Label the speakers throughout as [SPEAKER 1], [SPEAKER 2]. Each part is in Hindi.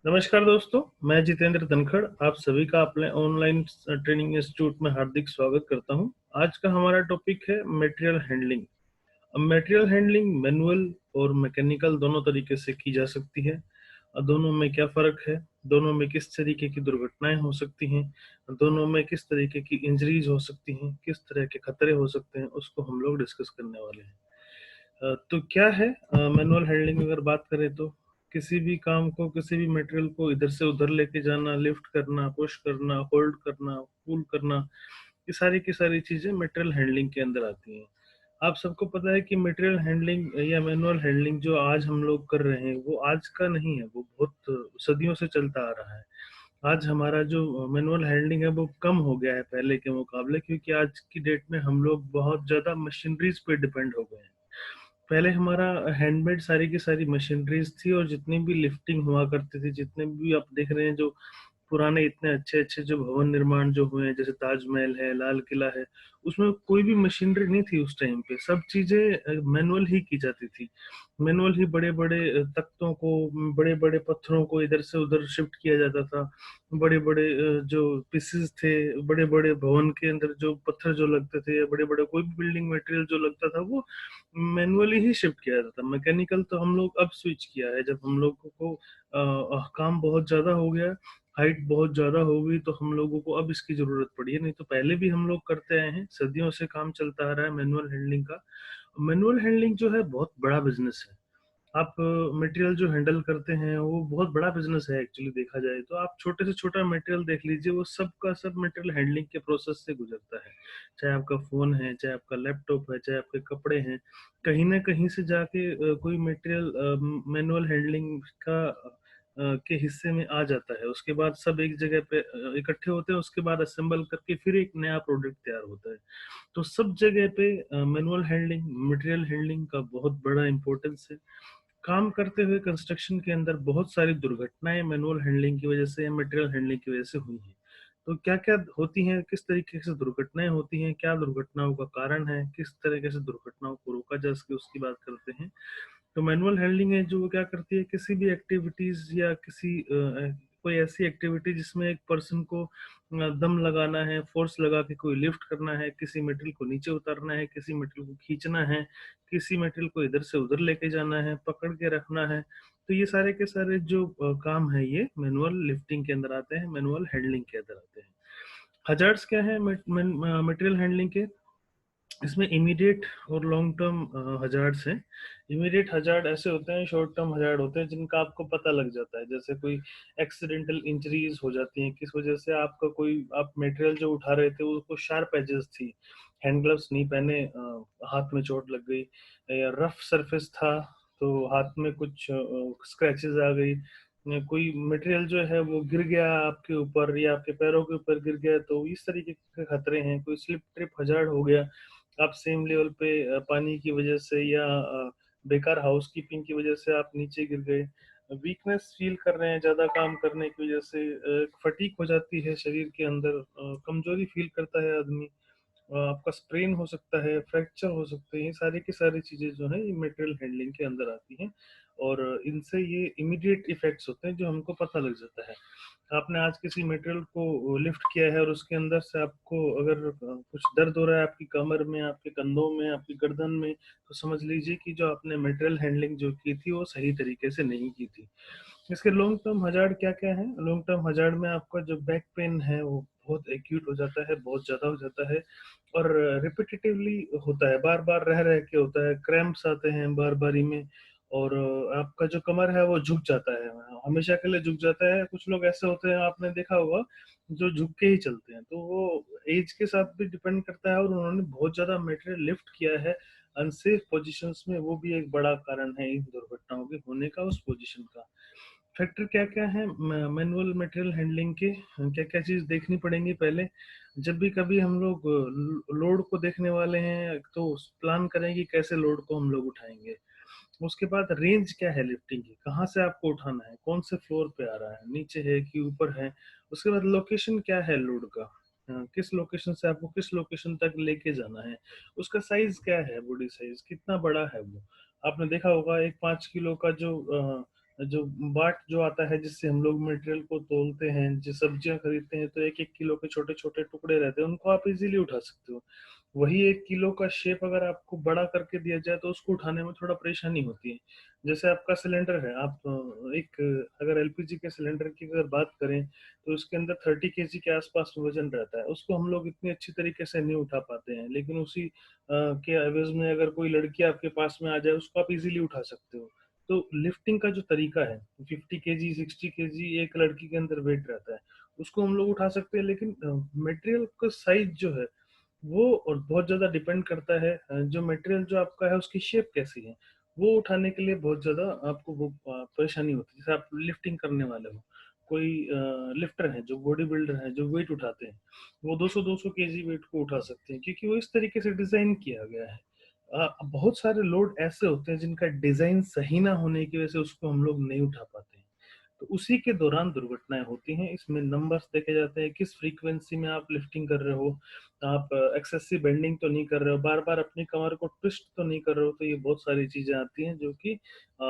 [SPEAKER 1] नमस्कार दोस्तों, मैं जितेंद्र धनखड़ आप सभी का अपने ऑनलाइन ट्रेनिंग इंस्टीट्यूट में हार्दिक स्वागत करता हूं। आज का हमारा टॉपिक है मटेरियल हैंडलिंग। अब मटेरियल हैंडलिंग मैनुअल और मैकेनिकल दोनों तरीके से की जा सकती है। दोनों में क्या फ़र्क है, दोनों में किस तरीके की दुर्घटनाएं हो सकती हैं, दोनों में किस तरीके की इंजरीज हो सकती हैं, किस तरह के खतरे हो सकते हैं, उसको हम लोग डिस्कस करने वाले हैं। तो क्या है मैनुअल हैंडलिंग? अगर बात करें तो किसी भी काम को, किसी भी मटेरियल को इधर से उधर लेके जाना, लिफ्ट करना, पुश करना, होल्ड करना, पुल करना, ये सारी की सारी चीजें मटेरियल हैंडलिंग के अंदर आती हैं। आप सबको पता है कि मटेरियल हैंडलिंग या मैनुअल हैंडलिंग जो आज हम लोग कर रहे हैं वो आज का नहीं है, वो बहुत सदियों से चलता आ रहा है। आज हमारा जो मैनुअल हैंडलिंग है वो कम हो गया है पहले के मुकाबले, क्योंकि आज की डेट में हम लोग बहुत ज्यादा मशीनरीज पे डिपेंड हो गए हैं। पहले हमारा हैंडमेड सारी की सारी मशीनरीज थी, और जितनी भी लिफ्टिंग हुआ करती थी, जितने भी आप देख रहे हैं जो पुराने इतने अच्छे अच्छे जो भवन निर्माण जो हुए हैं, जैसे ताजमहल है, लाल किला है, उसमें कोई भी मशीनरी नहीं थी उस टाइम पे। सब चीजें मैनुअल ही की जाती थी। मैनुअल ही बड़े बड़े तख्तों को, बड़े बड़े पत्थरों को इधर से उधर शिफ्ट किया जाता था। बड़े बड़े जो पीसेस थे, बड़े बड़े भवन के अंदर जो पत्थर जो लगते थे, बड़े बड़े कोई भी बिल्डिंग मटेरियल जो लगता था, वो मैनुअली ही शिफ्ट किया जाता था। मैकेनिकल तो हम लोग अब स्विच किया है, जब हम लोगों को काम बहुत ज्यादा हो गया, हाइट बहुत ज्यादा हो गई, तो हम लोगों को अब इसकी जरूरत पड़ी है। नहीं तो पहले भी हम लोग करते आए हैं, सदियों से काम चलता आ रहा है मैनुअल हैंडलिंग का। मैनुअल हैंडलिंग जो है बहुत बड़ा बिजनेस है। आप मटेरियल जो हैंडल करते हैं वो बहुत बड़ा बिजनेस है एक्चुअली, देखा जाए तो। आप छोटे से छोटा मटेरियल देख लीजिए, वो सब का सब मटेरियल हैंडलिंग के प्रोसेस से गुजरता है। चाहे आपका फोन है, चाहे आपका लैपटॉप है, चाहे आपके कपड़े हैं, कहीं ना कहीं से जाके कोई मटेरियल मैनुअल हैंडलिंग का के हिस्से में आ जाता है। उसके बाद सब एक जगह पे इकट्ठे होते हैं, उसके बाद असेंबल करके फिर एक नया प्रोडक्ट तैयार होता है। तो सब जगह पे मैनुअल हैंडलिंग, मटेरियल हैंडलिंग का बहुत बड़ा इंपॉर्टेंस है। काम करते हुए कंस्ट्रक्शन के अंदर बहुत सारी दुर्घटनाएं मैनुअल हैंडलिंग की वजह से या मटेरियल हैंडलिंग की वजह से हुई हैं। तो क्या क्या होती हैं, किस तरीके से दुर्घटनाएं होती हैं, क्या दुर्घटनाओं का कारण है, किस तरीके से दुर्घटनाओं को रोका जा सके, उसकी बात करते हैं। तो मैनुअल हैंडलिंग है जो वो क्या करती है, किसी भी एक्टिविटीज या किसी कोई ऐसी एक्टिविटी जिसमें एक पर्सन को दम लगाना है, फोर्स लगा के कोई लिफ्ट करना है, किसी मेटेरियल को नीचे उतारना है, किसी मेटेरियल को खींचना है, किसी मेटेरियल को इधर से उधर लेके जाना है, पकड़ के रखना है। तो ये सारे के सारे जो काम है, ये मैनुअल लिफ्टिंग के अंदर आते हैं, मैनुअल हैंडलिंग के अंदर आते हैं। हजार्ड्स क्या है मटेरियल हैंडलिंग के? इसमें इमीडिएट और लॉन्ग टर्म हजार्ड्स हैं। इमीडिएट हजार्ड ऐसे होते हैं, शॉर्ट टर्म हजार्ड होते हैं, जिनका आपको पता लग जाता है। जैसे कोई एक्सीडेंटल इंजरीज हो जाती हैं, किस वजह से आपका कोई, आप मटेरियल जो उठा रहे थे उसको शार्प एजेस थी, हैंड ग्लव्स नहीं पहने, हाथ में चोट लग गई, या रफ सरफेस था तो हाथ में कुछ स्क्रैचेस आ गई, या कोई मटेरियल जो है वो गिर गया आपके ऊपर या आपके पैरों के ऊपर गिर गया, तो इस तरीके के खतरे हैं। कोई स्लिप ट्रिप हजार्ड हो गया, आप सेम लेवल पे पानी की वजह से या बेकार हाउस कीपिंग की वजह से आप नीचे गिर गए, वीकनेस फील कर रहे हैं ज्यादा काम करने की वजह से, फटीक हो जाती है शरीर के अंदर, कमजोरी फील करता है आदमी, आपका स्प्रेन हो सकता है, फ्रैक्चर हो सकते हैं। ये सारी की सारी चीजें जो है ये मटेरियल हैंडलिंग के अंदर आती हैं, और इनसे ये इमीडिएट इफेक्ट्स होते हैं जो हमको पता लग जाता है। आपने आज किसी मटेरियल को लिफ्ट किया है और उसके अंदर से आपको अगर कुछ दर्द हो रहा है आपकी कमर में, आपके कंधों में, आपकी गर्दन में, तो समझ लीजिए कि जो आपने मटेरियल हैंडलिंग जो की थी वो सही तरीके से नहीं की थी। इसके लॉन्ग टर्म हजार्ड क्या क्या है? लॉन्ग टर्म हजार्ड में आपका जो बैक पेन है वो बहुत एक्यूट हो जाता है, बहुत ज्यादा हो जाता है, और रिपीटेटिवली होता है, बार बार रह रह के होता है, क्रैम्प्स आते हैं बार बारी में, और आपका जो कमर है वो झुक जाता है, हमेशा के लिए झुक जाता है। कुछ लोग ऐसे होते हैं, आपने देखा होगा, जो झुक के ही चलते हैं, तो वो एज के साथ भी डिपेंड करता है, और उन्होंने बहुत ज्यादा मटेरियल लिफ्ट किया है अनसेफ पोजीशंस में, वो भी एक बड़ा कारण है इन दुर्घटनाओं के होने का, उस पोजीशन का। फैक्टर क्या क्या है मैनुअल मटेरियल हैंडलिंग के? क्या क्या चीज देखनी पड़ेंगी पहले? जब भी कभी हम लोग लोड को देखने वाले हैं, तो प्लान करें कि कैसे लोड को हम लोग उठाएंगे। उसके बाद रेंज क्या है लिफ्टिंग की, कहाँ से आपको उठाना है, कौन से फ्लोर पे आ रहा है, नीचे है कि ऊपर है। उसके बाद लोकेशन क्या है लोड का, किस लोकेशन से आपको किस लोकेशन तक लेके जाना है। उसका साइज क्या है, बॉडी साइज कितना बड़ा है वो। आपने देखा होगा एक 5 किलो का जो जो बाट जो आता है जिससे हम लोग मटेरियल को तोलते हैं, जो सब्जियां खरीदते हैं तो 1-1 किलो के छोटे छोटे टुकड़े रहते हैं, उनको आप इजीली उठा सकते हो। वही 1 किलो का शेप अगर आपको बड़ा करके दिया जाए तो उसको उठाने में थोड़ा परेशानी होती है। जैसे आपका सिलेंडर है, आप एक अगर एलपीजी के सिलेंडर की अगर बात करें तो उसके अंदर 30 kg के आसपास वजन रहता है, उसको हम लोग इतनी अच्छी तरीके से नहीं उठा पाते हैं, लेकिन उसी के एवज में अगर कोई लड़की आपके पास में आ जाए उसको आप इजीली उठा सकते हो। तो लिफ्टिंग का जो तरीका है, 50 kg 60 kg एक लड़की के अंदर वेट रहता है, उसको हम लोग उठा सकते हैं, लेकिन मटेरियल का साइज जो है वो और बहुत ज़्यादा डिपेंड करता है, जो मटेरियल जो आपका है उसकी शेप कैसी है, वो उठाने के लिए बहुत ज़्यादा आपको वो परेशानी होती है। जैसे आप लिफ्टिंग करने वाले हो, कोई लिफ्टर है जो बॉडी बिल्डर है जो वेट उठाते हैं, वो 200-200 केजी वेट को उठा सकते हैं क्योंकि वो इस तरीके से डिज़ाइन किया गया है। बहुत सारे लोड ऐसे होते हैं जिनका डिज़ाइन सही ना होने की वजह से उसको हम लोग नहीं उठा पाते हैं। तो उसी के दौरान दुर्घटनाएँ होती हैं। इसमें नंबर्स देखे जाते हैं, किस फ्रीक्वेंसी में आप लिफ्टिंग कर रहे हो, आप एक्सेसिव बेंडिंग तो नहीं कर रहे हो, बार-बार अपनी कमर को ट्विस्ट तो नहीं कर रहे हो, तो ये बहुत सारी चीज़ें आती हैं जो कि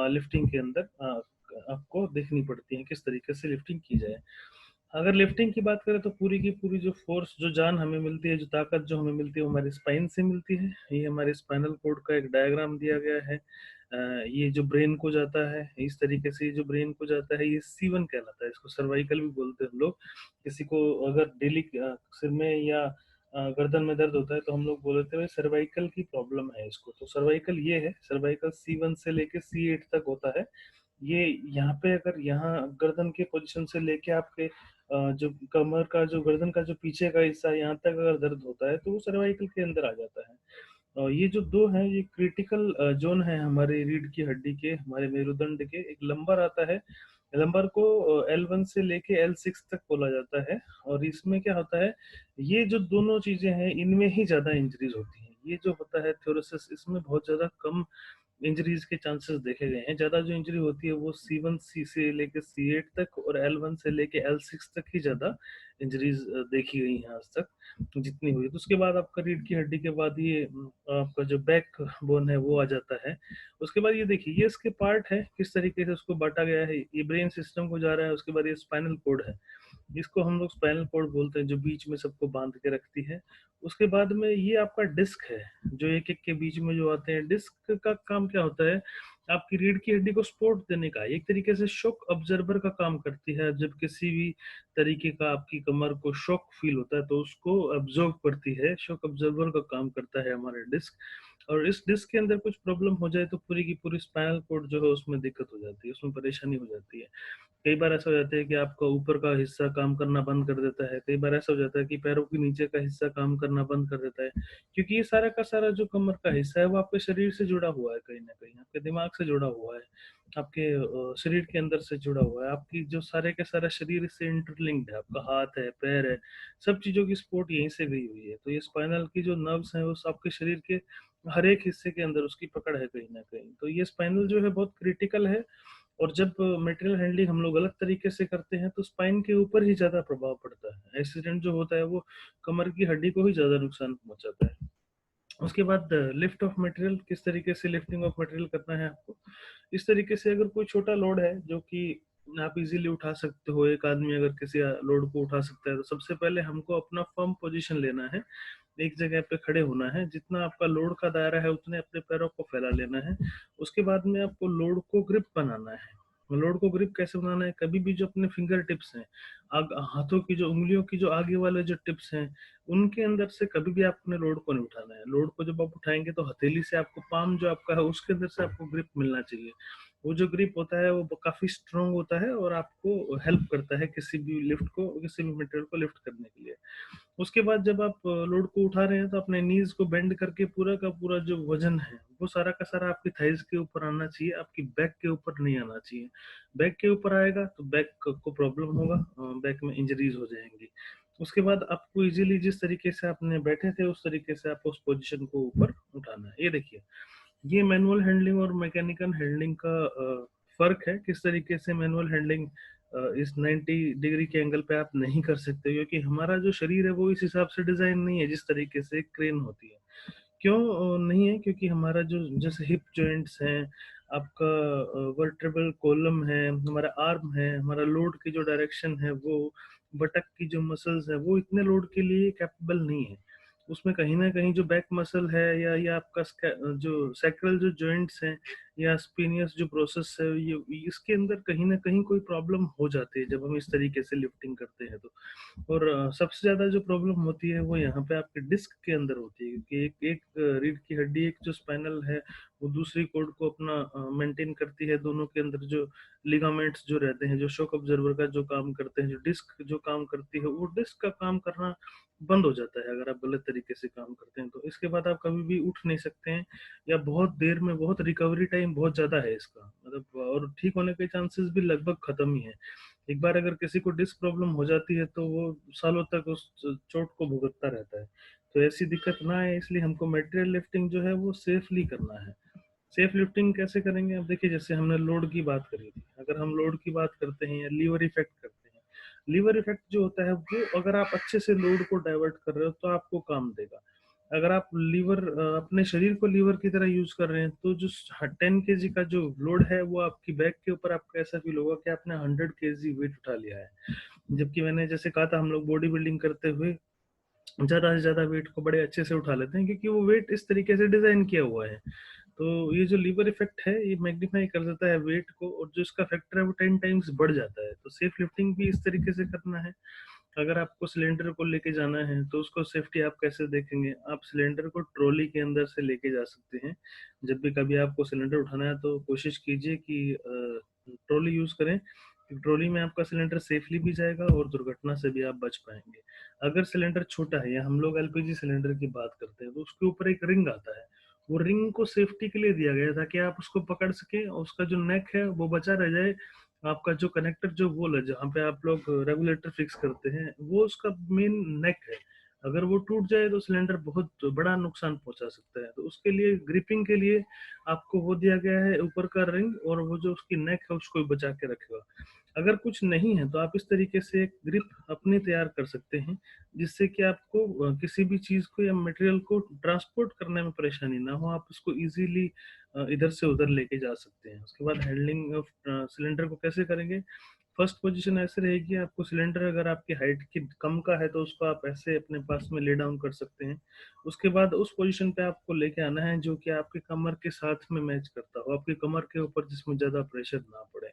[SPEAKER 1] लिफ्टिंग के अंदर आपको देखनी पड़ती हैं, किस तरीके से लिफ्टिंग की जाए। अगर लिफ्टिंग की बात करें तो पूरी की पूरी जो फ़ोर्स, जो जान हमें मिलती है, जो ताकत जो हमें मिलती है, वो हमारी स्पाइन से मिलती है। ये हमारे स्पाइनल कॉर्ड का एक डायग्राम दिया गया है। ये जो ब्रेन को जाता है, इस तरीके से ये जो ब्रेन को जाता है, ये C1 कहलाता है। इसको सर्वाइकल भी बोलते हैं हम लोग। किसी को अगर डेली सिर में या गर्दन में दर्द होता है, तो हम लोग बोलते हैं सर्वाइकल की प्रॉब्लम है इसको। तो सर्वाइकल ये है, सर्वाइकल C1 से लेके C8 तक होता है। ये यहाँ पे अगर यहाँ गर्दन के पोजीशन से लेके आपके जो कमर का जो गर्दन का जो पीछे का हिस्सा है यहाँ तक अगर दर्द होता है तो वो सर्वाइकल के अंदर आ जाता है। ये जो दो हैं ये क्रिटिकल जोन है हमारे रीढ़ की हड्डी के, हमारे मेरुदंड के। एक लंबर आता है, लंबर को L1 से लेके L6 तक बोला जाता है। और इसमें क्या होता है, ये जो दोनों चीजें हैं इनमें ही ज्यादा इंजरीज होती हैं। ये जो होता है थ्योरोसिस, इसमें बहुत ज्यादा कम इंजरीज के चांसेस देखे गए हैं। ज्यादा जो इंजरी होती है वो C1 सी से लेके C8 तक और L1 से लेके L6 तक ही ज्यादा इंजरीज देखी गई हैं आज तक जितनी हुई। तो उसके बाद आपका रीढ़ की हड्डी के बाद ये आपका जो बैक बोन है वो आ जाता है। उसके बाद ये देखिए, ये इसके पार्ट है, किस तरीके से उसको बांटा गया है। ये ब्रेन सिस्टम को जा रहा है, उसके बाद ये स्पाइनल कोड है, जिसको हम लोग स्पाइनल कोड बोलते हैं, जो बीच में सबको बांध के रखती है। उसके बाद में ये आपका डिस्क है, जो एक एक के बीच में जो आते हैं। डिस्क का काम क्या होता है, आपकी रीढ़ की हड्डी को सपोर्ट देने का, एक तरीके से शॉक ऑब्जर्वर का काम करती है। जब किसी भी तरीके का आपकी कमर को शॉक फील होता है तो उसको ऑब्जर्व करती है, शॉक ऑब्जर्वर का काम करता है हमारा डिस्क। और इस डिस्क के अंदर कुछ प्रॉब्लम हो जाए तो पूरी की पूरी स्पाइनल कोड जो है उसमें दिक्कत हो जाती है, उसमें परेशानी हो जाती है। कई बार ऐसा हो जाता है कि आपका ऊपर का हिस्सा काम करना बंद कर देता है, कई बार ऐसा हो जाता है कि पैरों के नीचे का हिस्सा काम करना बंद कर देता है, क्योंकि ये सारा का सारा जो कमर का हिस्सा है वो आपके शरीर से जुड़ा हुआ है, कहीं ना कहीं आपके दिमाग से जुड़ा हुआ है, आपके शरीर के अंदर से जुड़ा हुआ है। आपकी जो सारे के सारा शरीर इससे इंटरलिंक्ड है, आपका हाथ है, पैर है, सब चीजों की सपोर्ट यहीं से गई हुई है। तो ये स्पाइनल की जो नर्व्स हैं उस आपके शरीर के हर एक हिस्से के अंदर उसकी पकड़ है कहीं ना कहीं। तो ये स्पाइनल जो है बहुत क्रिटिकल है। और जब मटेरियल हैंडलिंग हम लोग गलत तरीके से करते हैं तो स्पाइन के ऊपर ही ज्यादा प्रभाव पड़ता है। एक्सीडेंट जो होता है वो कमर की हड्डी को ही ज्यादा नुकसान पहुंचाता है। उसके बाद लिफ्ट ऑफ मटेरियल, किस तरीके से लिफ्टिंग ऑफ मटेरियल करना है आपको। इस तरीके से अगर कोई छोटा लोड है जो कि आप इजीली उठा सकते हो, एक आदमी अगर किसी लोड को उठा सकता है, तो सबसे पहले हमको अपना फर्म पोजीशन लेना है, एक जगह पे खड़े होना है। जितना आपका लोड का दायरा है उतने अपने पैरों को फैला लेना है। उसके बाद में आपको लोड को ग्रिप बनाना है। लोड को ग्रिप कैसे बनाना है, कभी भी जो अपने फिंगर टिप्स हैं, हाथों की जो उंगलियों की जो आगे वाले जो टिप्स हैं, उनके अंदर से कभी भी आपने लोड को नहीं उठाना है। लोड को जब आप उठाएंगे तो हथेली से आपको, पाम जो आपका है उसके अंदर से आपको ग्रिप मिलना चाहिए। वो जो ग्रिप होता है वो काफी स्ट्रोंग होता है और आपको हेल्प करता है किसी भी लिफ्ट को, किसी भी मटेरियल को लिफ्ट करने के लिए। उसके बाद जब आप लोड को उठा रहे हैं तो अपने नीज को बेंड करके पूरा का पूरा जो वजन है वो सारा का सारा आपकी थाइज के ऊपर आना चाहिए, आपकी बैक के ऊपर नहीं आना चाहिए। बैक के ऊपर आएगा तो बैक को प्रॉब्लम होगा, बैक में इंजरीज हो जाएंगी। उसके बाद आपको इजीली जिस तरीके से आपने बैठे थे उस तरीके से आपको उस पोजीशन को ऊपर उठाना है। ये देखिए, ये मैनुअल हैंडलिंग और मैकेनिकल हैंडलिंग का फर्क है। किस तरीके से मैनुअल हैंडलिंग इस 90 डिग्री के एंगल पे आप नहीं कर सकते, क्योंकि हमारा जो शरीर है वो इस हिसाब से डिजाइन नहीं है जिस तरीके से क्रेन होती है। क्यों नहीं है, क्योंकि हमारा जो जैसे हिप जॉइंट्स हैं, आपका वर्टेब्रल कॉलम है, हमारा आर्म है, हमारा लोड की जो डायरेक्शन है वो, बटक की जो मसल्स है वो इतने लोड के लिए कैपेबल नहीं है। उसमें कहीं न कहीं जो बैक मसल है या आपका जो सैक्रल जो जॉइंट्स हैं या स्पिनियस जो प्रोसेस है, ये इसके अंदर कहीं न कहीं कोई प्रॉब्लम हो जाती है जब हम इस तरीके से लिफ्टिंग करते हैं तो। और सबसे ज़्यादा जो प्रॉब्लम होती है वो यहाँ पे आपके डिस्क के अंदर होती है, क्योंकि एक एक रीढ़ की हड्डी, एक जो स्पाइनल है वो दूसरी कॉर्ड को अपना मेंटेन करती है। दोनों के अंदर जो लिगामेंट्स जो रहते हैं, जो शॉक ऑब्जर्वर का जो काम करते हैं, जो डिस्क जो काम करती है, वो डिस्क का काम करना बंद हो जाता है अगर आप गलत तरीके से काम करते हैं तो। इसके बाद आप कभी भी उठ नहीं सकते हैं, या बहुत देर में, बहुत रिकवरी टाइम बहुत ज़्यादा है इसका, मतलब, और ठीक होने के चांसेस भी लगभग खत्म ही है। एक बार अगर किसी को डिस्क प्रॉब्लम हो जाती है तो वो सालों तक उस चोट को भुगतता रहता है। तो ऐसी दिक्कत ना आए इसलिए हमको मटेरियल लिफ्टिंग जो है वो सेफली करना है। सेफ लिफ्टिंग कैसे करेंगे? अब देखिए, जैसे हमने लोड की बात करी थी, अगर हम लोड की बात करते हैं या लीवर इफेक्ट करते हैं, लीवर इफेक्ट जो होता है वो अगर आप अच्छे से लोड को डाइवर्ट कर रहे हो तो आपको काम देगा। अगर आप अपने शरीर को लीवर की तरह यूज कर रहे हैं तो जो 10 kg का जो लोड है वो आपकी बैक के ऊपर, आपको ऐसा फील होगा कि आपने 100 kg वेट उठा लिया है। जबकि मैंने जैसे कहा था, हम लोग बॉडी बिल्डिंग करते हुए ज्यादा से ज्यादा वेट को बड़े अच्छे से उठा लेते हैं, क्योंकि वो वेट इस तरीके से डिजाइन किया हुआ है। तो ये जो लीवर इफेक्ट है ये मैग्नीफाई कर देता है वेट को, और जो इसका फैक्टर है वो 10 टाइम्स बढ़ जाता है। तो सेफ लिफ्टिंग भी इस तरीके से करना है। अगर आपको सिलेंडर को लेके जाना है तो उसको सेफ्टी आप कैसे देखेंगे? आप सिलेंडर को ट्रॉली के अंदर से लेके जा सकते हैं। जब भी कभी आपको सिलेंडर उठाना है तो कोशिश कीजिए कि ट्रॉली यूज करें, क्योंकि ट्रॉली में आपका सिलेंडर सेफली भी जाएगा और दुर्घटना से भी आप बच पाएंगे। अगर सिलेंडर छोटा है, या हम लोग एलपीजी सिलेंडर की बात करते हैं, तो उसके ऊपर एक रिंग आता है। वो रिंग को सेफ्टी के लिए दिया गया है ताकि आप उसको पकड़ सके और उसका जो नेक है वो बचा रह जाए। आपका जो कनेक्टर जो वोल है जहाँ पे आप लोग रेगुलेटर फिक्स करते हैं, वो उसका मेन नेक है। अगर वो टूट जाए तो सिलेंडर बहुत बड़ा नुकसान पहुंचा सकता है। तो उसके लिए, ग्रिपिंग के लिए, आपको वो दिया गया है ऊपर का रिंग, और वो जो उसकी नेक है उसको बचा के रखेगा। अगर कुछ नहीं है तो आप इस तरीके से एक ग्रिप अपनी तैयार कर सकते हैं, जिससे कि आपको किसी भी चीज को या मटेरियल को ट्रांसपोर्ट करने में परेशानी ना हो, आप उसको इजीली इधर से उधर लेके जा सकते हैं। उसके बाद हैंडलिंग ऑफ सिलेंडर को कैसे करेंगे? फर्स्ट पोजीशन ऐसे रहेगी, आपको सिलेंडर अगर आपकी हाइट की कम का है तो उसको आप ऐसे अपने पास में ले डाउन कर सकते हैं। उसके बाद उस पोजीशन पे आपको लेके आना है जो कि आपके कमर के साथ में मैच करता हो, आपकी कमर के ऊपर जिसमें ज्यादा प्रेशर ना पड़े।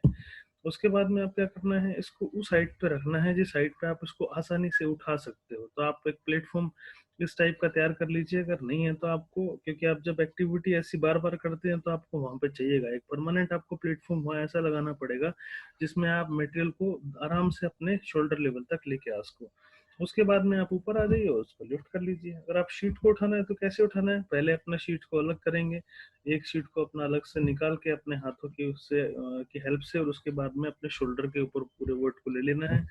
[SPEAKER 1] उसके बाद में आप क्या करना है, इसको उस हाइट पे रखना है जिस हाइट पे आप इसको आसानी से उठा सकते हो। तो आप एक प्लेटफॉर्म इस टाइप का तैयार कर लीजिए। अगर नहीं है तो आपको, क्योंकि आप जब एक्टिविटी ऐसी बार बार करते हैं तो आपको वहां पे चाहिएगा एक परमानेंट, आपको प्लेटफॉर्म वहां ऐसा लगाना पड़ेगा जिसमें आप मटेरियल को आराम से अपने शोल्डर लेवल तक लेके आ सको। उसके बाद में आप ऊपर आ जाइए और उसको लिफ्ट कर लीजिए। अगर आप शीट को उठाना है तो कैसे उठाना है? पहले अपना शीट को अलग करेंगे, एक शीट को अपना अलग से निकाल के अपने हाथों की उससे की हेल्प से, और उसके बाद में अपने शोल्डर के ऊपर पूरे वेट को ले लेना है।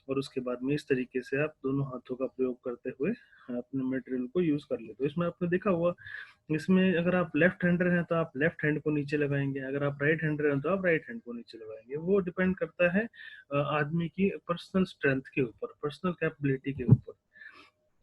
[SPEAKER 1] और उसके बाद में इस तरीके से आप दोनों हाथों का प्रयोग करते हुए अपने मटेरियल को यूज कर लेते हो। इसमें आपने देखा हुआ, इसमें अगर आप लेफ्ट हैंडर हैं तो आप लेफ्ट हैंड को नीचे लगाएंगे, अगर आप राइट हैंडर हैं तो आप राइट हैंड को नीचे लगाएंगे। वो डिपेंड करता है आदमी की पर्सनल स्ट्रेंथ के ऊपर, पर्सनल कैपेबिलिटी के ऊपर।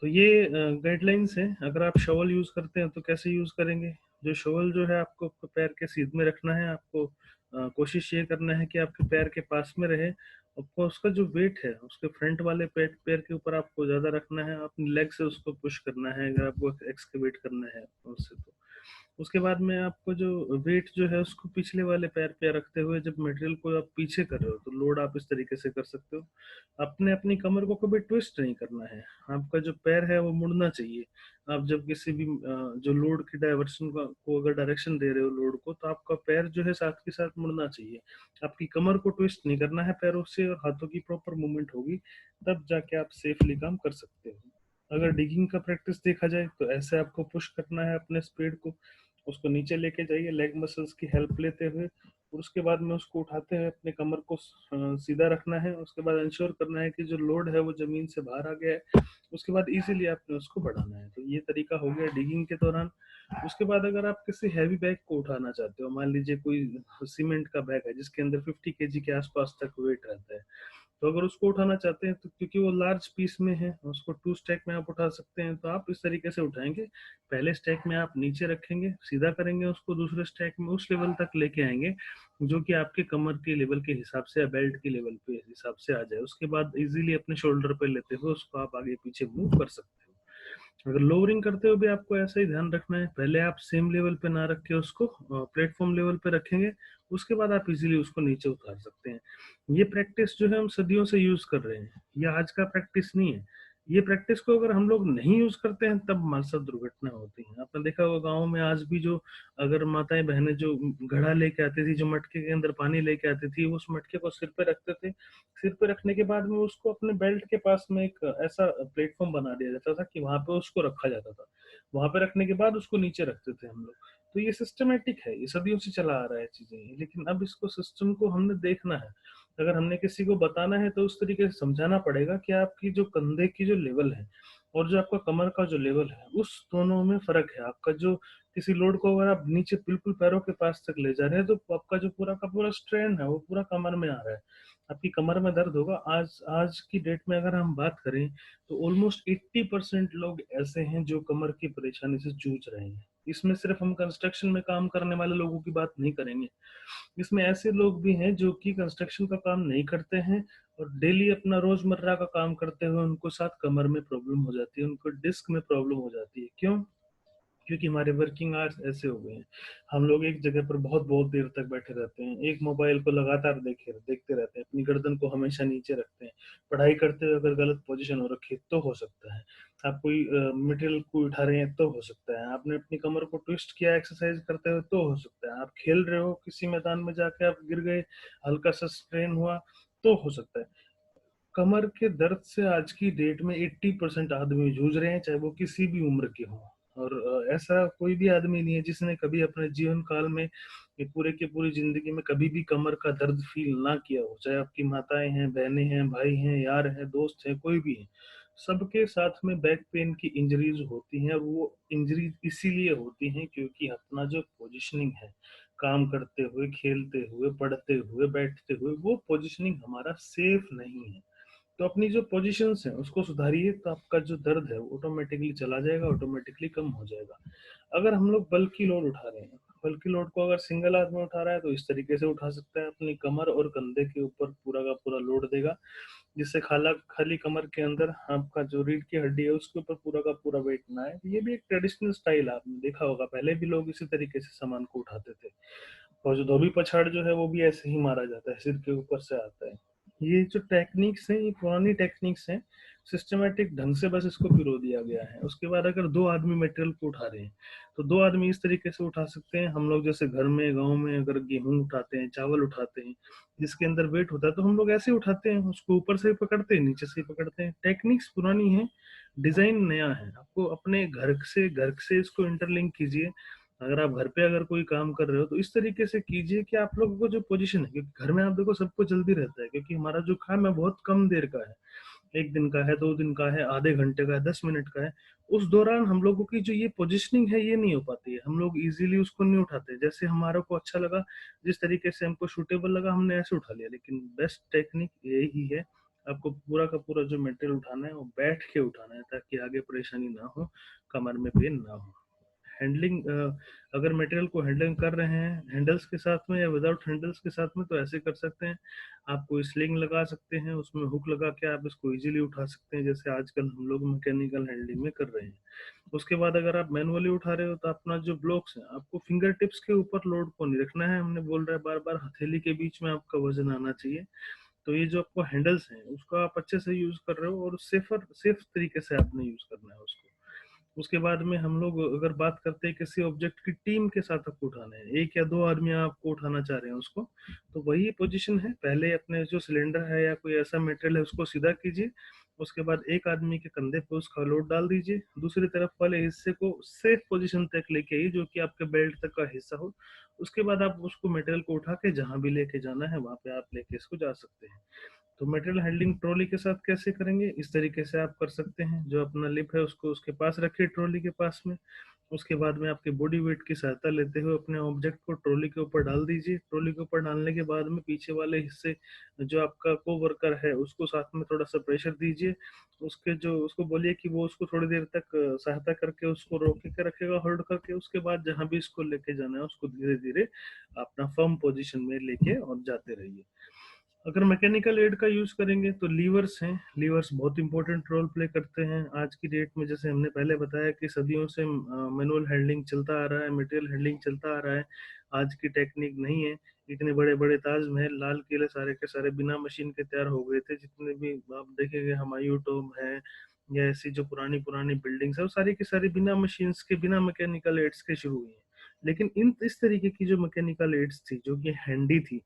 [SPEAKER 1] तो ये गाइडलाइंस है। अगर आप शॉवल यूज करते हैं तो कैसे यूज करेंगे? जो शॉवल जो है आपको पैर के सीध में रखना है। आपको कोशिश ये करना है कि आपके पैर के पास में रहे। आपको उसका जो वेट है उसके फ्रंट वाले पैर पैर के ऊपर आपको ज्यादा रखना है, अपनी लेग से उसको पुश करना है अगर आपको एक्सकवेट करना है उससे तो। उसके बाद में आपको जो वेट जो है उसको पिछले वाले पैर पे रखते हुए जब मटेरियल को आप पीछे कर रहे हो तो लोड आप इस तरीके से कर सकते हो। आपने अपनी कमर को कभी ट्विस्ट नहीं करना है, आपका जो पैर है वो मुड़ना चाहिए। आप जब किसी भी जो लोड की डायवर्सन को अगर डायरेक्शन दे रहे हो लोड को, तो आपका पैर जो है साथ के साथ मुड़ना चाहिए। आपकी कमर को ट्विस्ट नहीं करना है पैरों से, और हाथों की प्रॉपर मूवमेंट होगी तब जाके आप सेफली काम कर सकते हो। अगर डिगिंग का प्रैक्टिस देखा जाए तो ऐसे आपको पुश करना है अपने स्पीड को, उसको नीचे लेके जाइए लेग मसल्स की हेल्प लेते हुए, और उसके बाद में उसको उठाते हुए अपने कमर को सीधा रखना है। उसके बाद इंश्योर करना है कि जो लोड है वो जमीन से बाहर आ गया है। उसके बाद इजीली आपने उसको बढ़ाना है। तो ये तरीका हो गया डिगिंग के दौरान। उसके बाद अगर आप किसी हैवी बैग को उठाना चाहते हो, मान लीजिए कोई सीमेंट का बैग है जिसके अंदर 50 kg के आसपास तक वेट रहता है, तो अगर उसको उठाना चाहते हैं तो क्योंकि वो लार्ज पीस में है, उसको 2 स्टैक में आप उठा सकते हैं, तो आप इस तरीके से उठाएँगे। पहले स्टैक में आप नीचे रखेंगे, सीधा करेंगे उसको, दूसरे स्टैक में उस लेवल तक लेके आएँगे, जो कि आपके कमर के लेवल के हिसाब से या बेल्ट के लेवल पे हिसाब से आ जाए। उसके बाद ईज़िली अपने शोल्डर पे लेते हुए उसको आप आगे-पीछे मूव कर सकते हो। अगर लोअरिंग करते हुए भी आपको ऐसा ही ध्यान रखना है, पहले आप सेम लेवल पे ना रख के उसको प्लेटफ़ॉर्म लेवल पे रखेंगे, उसके बाद आप इज़िली उसको नीचे उतार सकते हैं। ये प्रैक्टिस जो है हम सदियों से यूज़ कर रहे हैं, ये आज का प्रैक्टिस नहीं है। ये प्रैक्टिस को अगर हम लोग नहीं यूज़ करते हैं तब हमारे साथ दुर्घटना होती है। आपने देखा होगा गाँव में आज भी जो अगर माताएँ-बहनें जो घड़ा लेके आती थी, जो मटके के अंदर पानी लेके आती थी, उस मटके को सिर पे रखते थे। सिर पे रखने के बाद में उसको अपने बेल्ट के पास में एक ऐसा प्लेटफ़ॉर्म बना दिया जाता था कि वहाँ पे उसको रखा जाता था। वहाँ पे रखने के बाद उसको नीचे रखते थे हम लोग। तो ये सिस्टमैटिक है, ये सदियों से चला आ रहा है चीज़ें ये, लेकिन अब इसको सिस्टम को हमने देखना है। अगर हमने किसी को बताना है तो उस तरीके से समझाना पड़ेगा कि आपकी जो कंधे की जो लेवल है और जो आपका कमर का जो लेवल है, उस दोनों में फ़र्क है। आपका जो किसी लोड को अगर आप नीचे बिल्कुल पैरों के पास तक ले जा रहे हैं, तो आपका जो पूरा का पूरा स्ट्रेन है, वो पूरा कमर में आ रहा है। आपकी कमर में दर्द होगा। आज आज की डेट में अगर हम बात करें, तो ऑलमोस्ट 80% लोग ऐसे हैं जो कमर की परेशानी से जूझ रहे हैं। इसमें सिर्फ़ हम कंस्ट्रक्शन में काम करने वाले लोगों की बात नहीं करेंगे। इसमें ऐसे लोग भी हैं जो कि कंस्ट्रक्शन का काम नहीं करते हैं और डेली अपना रोज़मर्रा का काम करते हुए उनको साथ कमर में प्रॉब्लम हो जाती है, उनको डिस्क में प्रॉब्लम हो जाती है। क्यों? क्योंकि हमारे वर्किंग आवर्स ऐसे हो गए हैं। हम लोग एक जगह पर बहुत-बहुत देर तक बैठे रहते हैं। एक मोबाइल को लगातार देखते रहते हैं। अपनी गर्दन को हमेशा नीचे रखते हैं। पढ़ाई करते हुए अगर गलत पोज़ीशन हो रखी है तो हो सकता है। आप कोई मटेरियल को उठा रहे हैं तो हो सकता है। आपने अपनी कमर को ट्विस्ट किया एक्सरसाइज़ करते हुए तो हो सकता है। आप खेल रहे हो, किसी मैदान में जाके आप गिर गए, हल्का-सा स्ट्रेन हुआ तो हो सकता है। कमर के दर्द से आज की डेट में 80% आदमी जूझ रहे हैं, चाहे वो किसी भी उम्र के हों। और ऐसा कोई भी आदमी नहीं है जिसने कभी अपने जीवन काल में ये पूरे की पूरी ज़िंदगी में कभी भी कमर का दर्द फ़ील ना किया हो। चाहे आपकी माताएँ हैं, बहनें हैं, भाई हैं, यार हैं, दोस्त हैं, कोई भी है। सबके साथ में बैक पेन की इंजरीज़ होती हैं और वो इंजरीज़ इसीलिए होती हैं क्योंकि अपना जो पोज़ीशनिंग है, काम करते हुए, खेलते हुए, पढ़ते हुए, बैठते हुए, वो पोज़ीशनिंग हमारा सेफ नहीं है। तो अपनी जो पोज़ीशंस हैं, उसको सुधारिए तो आपका जो दर्द है, वो ऑटोमैटिकली चला जाएगा, ऑटोमैटिकली कम हो जाएगा। अगर हम लोग बल्की लोड उठा रहे हैं, बल्की लोड को अगर सिंगल आदमी उठा रहा है, तो इस तरीके से उठा सकता है, अपनी कमर और कंधे के ऊपर पूरा का पूरा लोड देगा, जिससे खाली कमर के अंदर आपका जो रीढ़ की हड्डी है, उसके ऊपर पूरा का पूरा वेट ना आए। ये भी एक ट्रेडिशनल स्टाइल है, आपने देखा होगा, पहले भी लोग इसी तरीके से सामान को उठाते थे। और जो धोबी-पछाड़ जो है, वो भी ऐसे ही मारा जाता है, सिर के ऊपर से आता है। ये जो टेक्निक्स हैं, ये पुरानी टेक्निक्स हैं, सिस्टमैटिक ढंग से बस इसको पिरो दिया गया है। उसके बाद अगर 2 आदमी मटेरियल को उठा रहे हैं, तो 2 आदमी इस तरीके से उठा सकते हैं, हम लोग जैसे घर में, गाँव में अगर गेहूँ उठाते हैं, चावल उठाते हैं, जिसके अंदर वेट होता है, तो हम लोग ऐसे ही उठाते हैं, उसको ऊपर से ही पकड़ते हैं, नीचे से ही पकड़ते हैं। टेक्निक्स पुरानी है, डिज़ाइन नया है। आपको अपने घर से इसको इंटरलिंक कीजिए। अगर आप घर पे अगर कोई काम कर रहे हो, तो इस तरीके से कीजिए कि आप लोगों को जो पोज़ीशन है, क्योंकि घर में आप देखो सबको जल्दी रहता है क्योंकि हमारा जो काम है बहुत कम देर का है। 1 दिन का है, 2 दिन का है, आधे घंटे का है, 10 मिनट का है। उस दौरान हम लोगों की जो ये पोज़ीशनिंग है, ये नहीं हो पाती है। हम लोग ईज़िली उसको नहीं उठाते। जैसे हमारे को अच्छा लगा, जिस तरीके से हमको सूटेबल लगा, हमने ऐसे उठा लिया। लेकिन बेस्ट टेक्निक यही है, आपको पूरा का पूरा जो मटेरियल उठाना है, वो बैठ के उठाना है ताकि आगे परेशानी ना हो, कमर में पेन ना हो। हैंडलिंग अगर मटेरियल को हैंडलिंग कर रहे हैं हैंडल्स के साथ में या विदाउट हैंडल्स के साथ में, तो ऐसे कर सकते हैं। आप कोई स्लिंग लगा सकते हैं, उसमें हुक लगा के आप इसको इजीली उठा सकते हैं, जैसे आजकल हम लोग मैकेनिकल हैंडलिंग में कर रहे हैं। उसके बाद अगर आप मैनुअली उठा रहे हो, तो अपना जो ब्लॉक्स है, आपको फिंगर टिप्स के ऊपर लोड को नहीं रखना है। हमने बोल रहा है बार बार, हथेली के बीच में आपका वजन आना चाहिए। तो ये जो आपको हैंडल्स हैं, उसको आप अच्छे से यूज कर रहे हो और सेफ तरीके से आपने यूज करना है उसको। उसके बाद में हम लोग अगर बात करते हैं किसी ऑब्जेक्ट की टीम के साथ आपको उठाना है, 1 या 2 आदमी आपको उठाना चाह रहे हैं उसको, तो वही पोज़ीशन है, पहले अपने जो सिलेंडर है या कोई ऐसा मटेरियल है उसको सीधा कीजिए, उसके बाद एक आदमी के कंधे पे उसका लोड डाल दीजिए, दूसरी तरफ वाले हिस्से को सेफ पोज़ीशन तक लेके आइए जो कि आपके बेल्ट तक का हिस्सा हो। उसके बाद आप उसको मटेरियल को उठा के जहाँ भी लेके जाना है, वहाँ पे आप लेके इसको जा सकते हैं। तो मटेरियल हैंडलिंग ट्रॉली के साथ कैसे करेंगे? इस तरीके से आप कर सकते हैं, जो अपना लिप है उसको उसके पास रखिए ट्रॉली के पास में। उसके बाद में आपके बॉडी वेट की सहायता लेते हुए अपने ऑब्जेक्ट को ट्रॉली के ऊपर डाल दीजिए। ट्रॉली के ऊपर डालने के बाद में पीछे वाले हिस्से जो आपका को वर्कर है उसको साथ में थोड़ा सा प्रेशर दीजिए। उसको बोलिए कि वो उसको थोड़ी देर तक सहायता करके उसको रोके के रखेगा होल्ड करके। उसके बाद जहां भी इसको लेके जाना है उसको धीरे धीरे अपना फर्म पोजीशन में लेके और जाते रहिए। अगर मैकेनिकल एड का यूज करेंगे तो लीवर्स हैं। लीवर्स बहुत इंपॉर्टेंट रोल प्ले करते हैं आज की डेट में। जैसे हमने पहले बताया कि सदियों से मैनुअल हैंडलिंग चलता आ रहा है, मटेरियल हैंडलिंग चलता आ रहा है। आज की टेक्निक नहीं है। इतने बड़े बड़े ताजमहल, लाल किले सारे के सारे बिना मशीन के तैयार हो गए थे। जितने भी आप देखेंगे हुमायूं टॉम है या ऐसी जो पुरानी पुरानी बिल्डिंग्स है वो सारी की सारी बिना मशीन्स के, बिना मैकेनिकल एड्स के शुरू हुई है। लेकिन इन इस तरीके की जो मैकेनिकल एड्स थी जो कि हैंडी थी,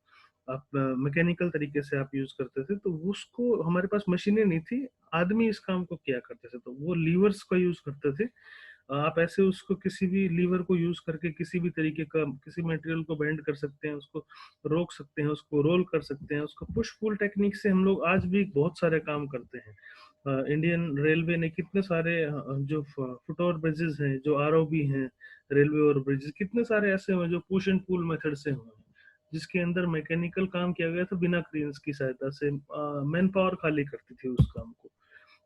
[SPEAKER 1] आप मैकेनिकल तरीके से आप यूज करते थे, तो उसको हमारे पास मशीनें नहीं थी, आदमी इस काम को किया करते थे, तो वो लीवर्स का यूज करते थे। आप ऐसे उसको किसी भी लीवर को यूज करके किसी भी तरीके का किसी मटेरियल को बेंड कर सकते हैं, उसको रोक सकते हैं, उसको रोल कर सकते हैं। उसको पुश पुल टेक्निक से हम लोग आज भी बहुत सारे काम करते हैं। इंडियन रेलवे ने कितने सारे जो फुट ओवर ब्रिजेस हैं, जो आरओबी हैं, रेलवे ओवर ब्रिजेस कितने सारे ऐसे हैं जो पुश एंड पुल मेथड से हुए हैं, जिसके अंदर मैकेनिकल काम किया गया था बिना क्रेन्स की सहायता से। मैन पावर खाली करती थी उस काम को।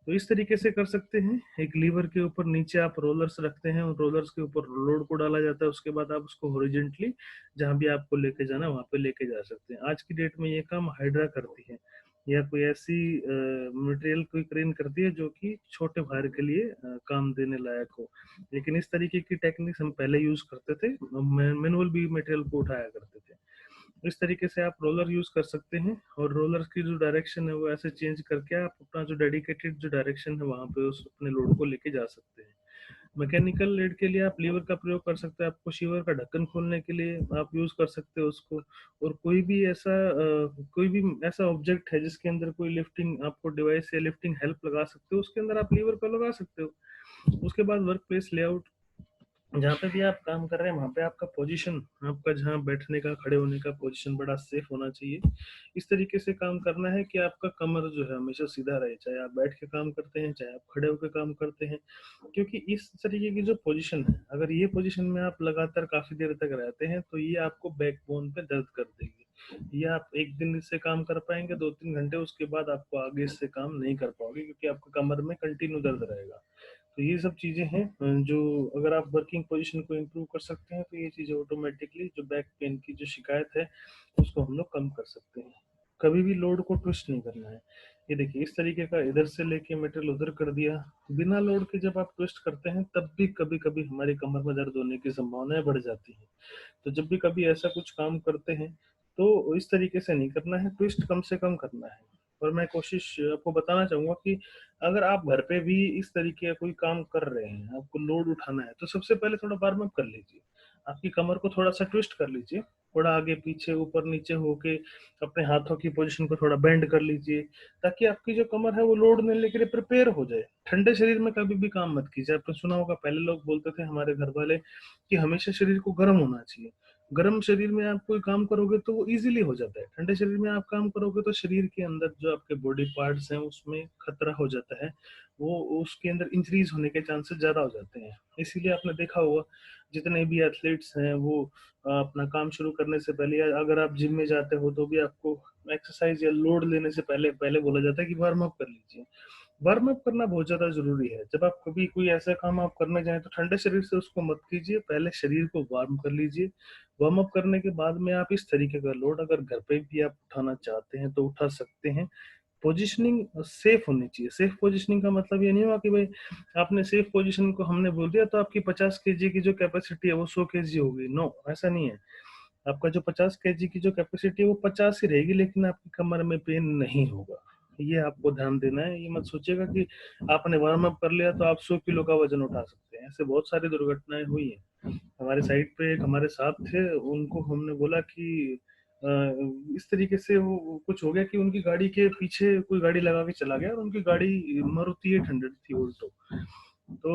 [SPEAKER 1] तो इस तरीके से कर सकते हैं। एक लीवर के ऊपर नीचे आप रोलर्स रखते हैं, और रोलर्स के ऊपर लोड को डाला जाता है। उसके बाद आप उसको हॉरिजेंटली जहां भी आपको लेके जाना है वहां पे लेके जा सकते हैं। आज की डेट में ये काम हाइड्रा करती है, या कोई ऐसी मटेरियल कोई क्रेन करती है जो कि छोटे भार के लिए काम देने लायक हो। लेकिन इस तरीके की टेक्निक्स हम पहले यूज करते थे, मैनुअल भी मटेरियल को उठाया करते थे। इस तरीके से आप रोलर यूज कर सकते हैं, और रोलर की जो डायरेक्शन है वो ऐसे चेंज करके आप अपना जो डेडिकेटेड जो डायरेक्शन है वहां पे उस अपने लोड को लेके जा सकते हैं। मैकेनिकल लीड के लिए आप लीवर का प्रयोग कर सकते हैं। आपको शीवर का ढक्कन खोलने के लिए आप यूज कर सकते हो उसको। और कोई भी ऐसा ऑब्जेक्ट है जिसके अंदर कोई लिफ्टिंग आपको डिवाइस या लिफ्टिंग हेल्प लगा सकते हो, उसके अंदर आप लीवर का लगा सकते हो। उसके बाद वर्क प्लेस लेआउट, जहाँ पे भी आप काम कर रहे हैं वहां पे आपका पोजीशन, आपका जहाँ बैठने का, खड़े होने का पोजीशन बड़ा सेफ होना चाहिए। इस तरीके से काम करना है कि आपका कमर जो है हमेशा सीधा रहे, चाहे आप बैठ के काम करते हैं चाहे आप खड़े होकर काम करते हैं। क्योंकि इस तरीके की जो पोजीशन है, अगर ये पोजीशन में आप लगातार काफी देर तक रहते हैं तो ये आपको बैकबोन पे दर्द कर देगी। ये आप एक दिन इससे काम कर पाएंगे, 2-3 घंटे, उसके बाद आपको आगे इससे काम नहीं कर पाओगे, क्योंकि आपका कमर में कंटिन्यू दर्द रहेगा। तो ये सब चीजें हैं जो अगर आप वर्किंग पोजीशन को इम्प्रूव कर सकते हैं तो ये चीजें ऑटोमेटिकली जो बैक पेन की जो शिकायत है उसको हम लोग कम कर सकते हैं। कभी भी लोड को ट्विस्ट नहीं करना है। ये देखिए इस तरीके का इधर से लेके मटेरियल उधर कर दिया, बिना लोड के जब आप ट्विस्ट करते हैं तब भी कभी कभी हमारी कमर में दर्द होने की संभावनाएं बढ़ जाती हैं। तो जब भी कभी ऐसा कुछ काम करते हैं तो इस तरीके से नहीं करना है, ट्विस्ट कम से कम करना है। और मैं कोशिश आपको बताना चाहूंगा कि अगर आप घर पे भी इस तरीके का कोई काम कर रहे हैं, आपको लोड उठाना है, तो सबसे पहले थोड़ा वार्म अप कर लीजिए। आपकी कमर को थोड़ा सा ट्विस्ट कर लीजिए, थोड़ा आगे पीछे ऊपर नीचे होके अपने हाथों की पोजीशन को थोड़ा बेंड कर लीजिए, ताकि आपकी जो कमर है वो लोड लेने के लिए प्रिपेयर हो जाए। ठंडे शरीर में कभी भी काम मत कीजिए। आपने सुना होगा पहले लोग बोलते थे हमारे घर वाले कि हमेशा शरीर को गर्म होना चाहिए। गर्म शरीर में आप कोई काम करोगे तो वो इजीली हो जाता है। ठंडे शरीर में आप काम करोगे तो शरीर के अंदर जो आपके बॉडी पार्ट्स हैं उसमें खतरा हो जाता है, वो उसके अंदर इंक्रीज होने के चांसेस ज्यादा हो जाते हैं। इसीलिए आपने देखा होगा जितने भी एथलीट्स हैं वो अपना काम शुरू करने से पहले, या अगर आप जिम में जाते हो तो भी आपको एक्सरसाइज या लोड लेने से पहले पहले बोला जाता है कि वार्म अप कर लीजिए। वार्म अप करना बहुत ज्यादा जरूरी है। जब आप कभी कोई ऐसा काम आप करने जाएं तो ठंडे शरीर से उसको मत कीजिए, पहले शरीर को वार्म कर लीजिए। वार्म अप करने के बाद में आप इस तरीके का लोड अगर घर पे भी आप उठाना चाहते हैं तो उठा सकते हैं। पोजीशनिंग सेफ होनी चाहिए। सेफ पोजीशनिंग का मतलब ये नहीं हुआ कि भाई आपने सेफ पोजीशन को हमने बोल दिया तो आपकी 50 kg की जो कैपेसिटी है वो 100 kg होगी। नो, ऐसा नहीं है। आपका जो 50 kg की जो कैपेसिटी है वो 50 ही रहेगी, लेकिन आपकी कमर में पेन नहीं होगा। ये आपको ध्यान देना है। ये मत सोचिएगा कि आपने वार्म अप कर लिया तो आप 100 किलो का वजन उठा सकते हैं। ऐसे बहुत सारी दुर्घटनाएं हुई हैं। हमारे साइड पे एक हमारे साथ थे, उनको हमने बोला कि इस तरीके से वो कुछ हो गया कि उनकी गाड़ी के पीछे कोई गाड़ी लगा के चला गया, और उनकी गाड़ी मारुति 800 थी ऑल्टो। तो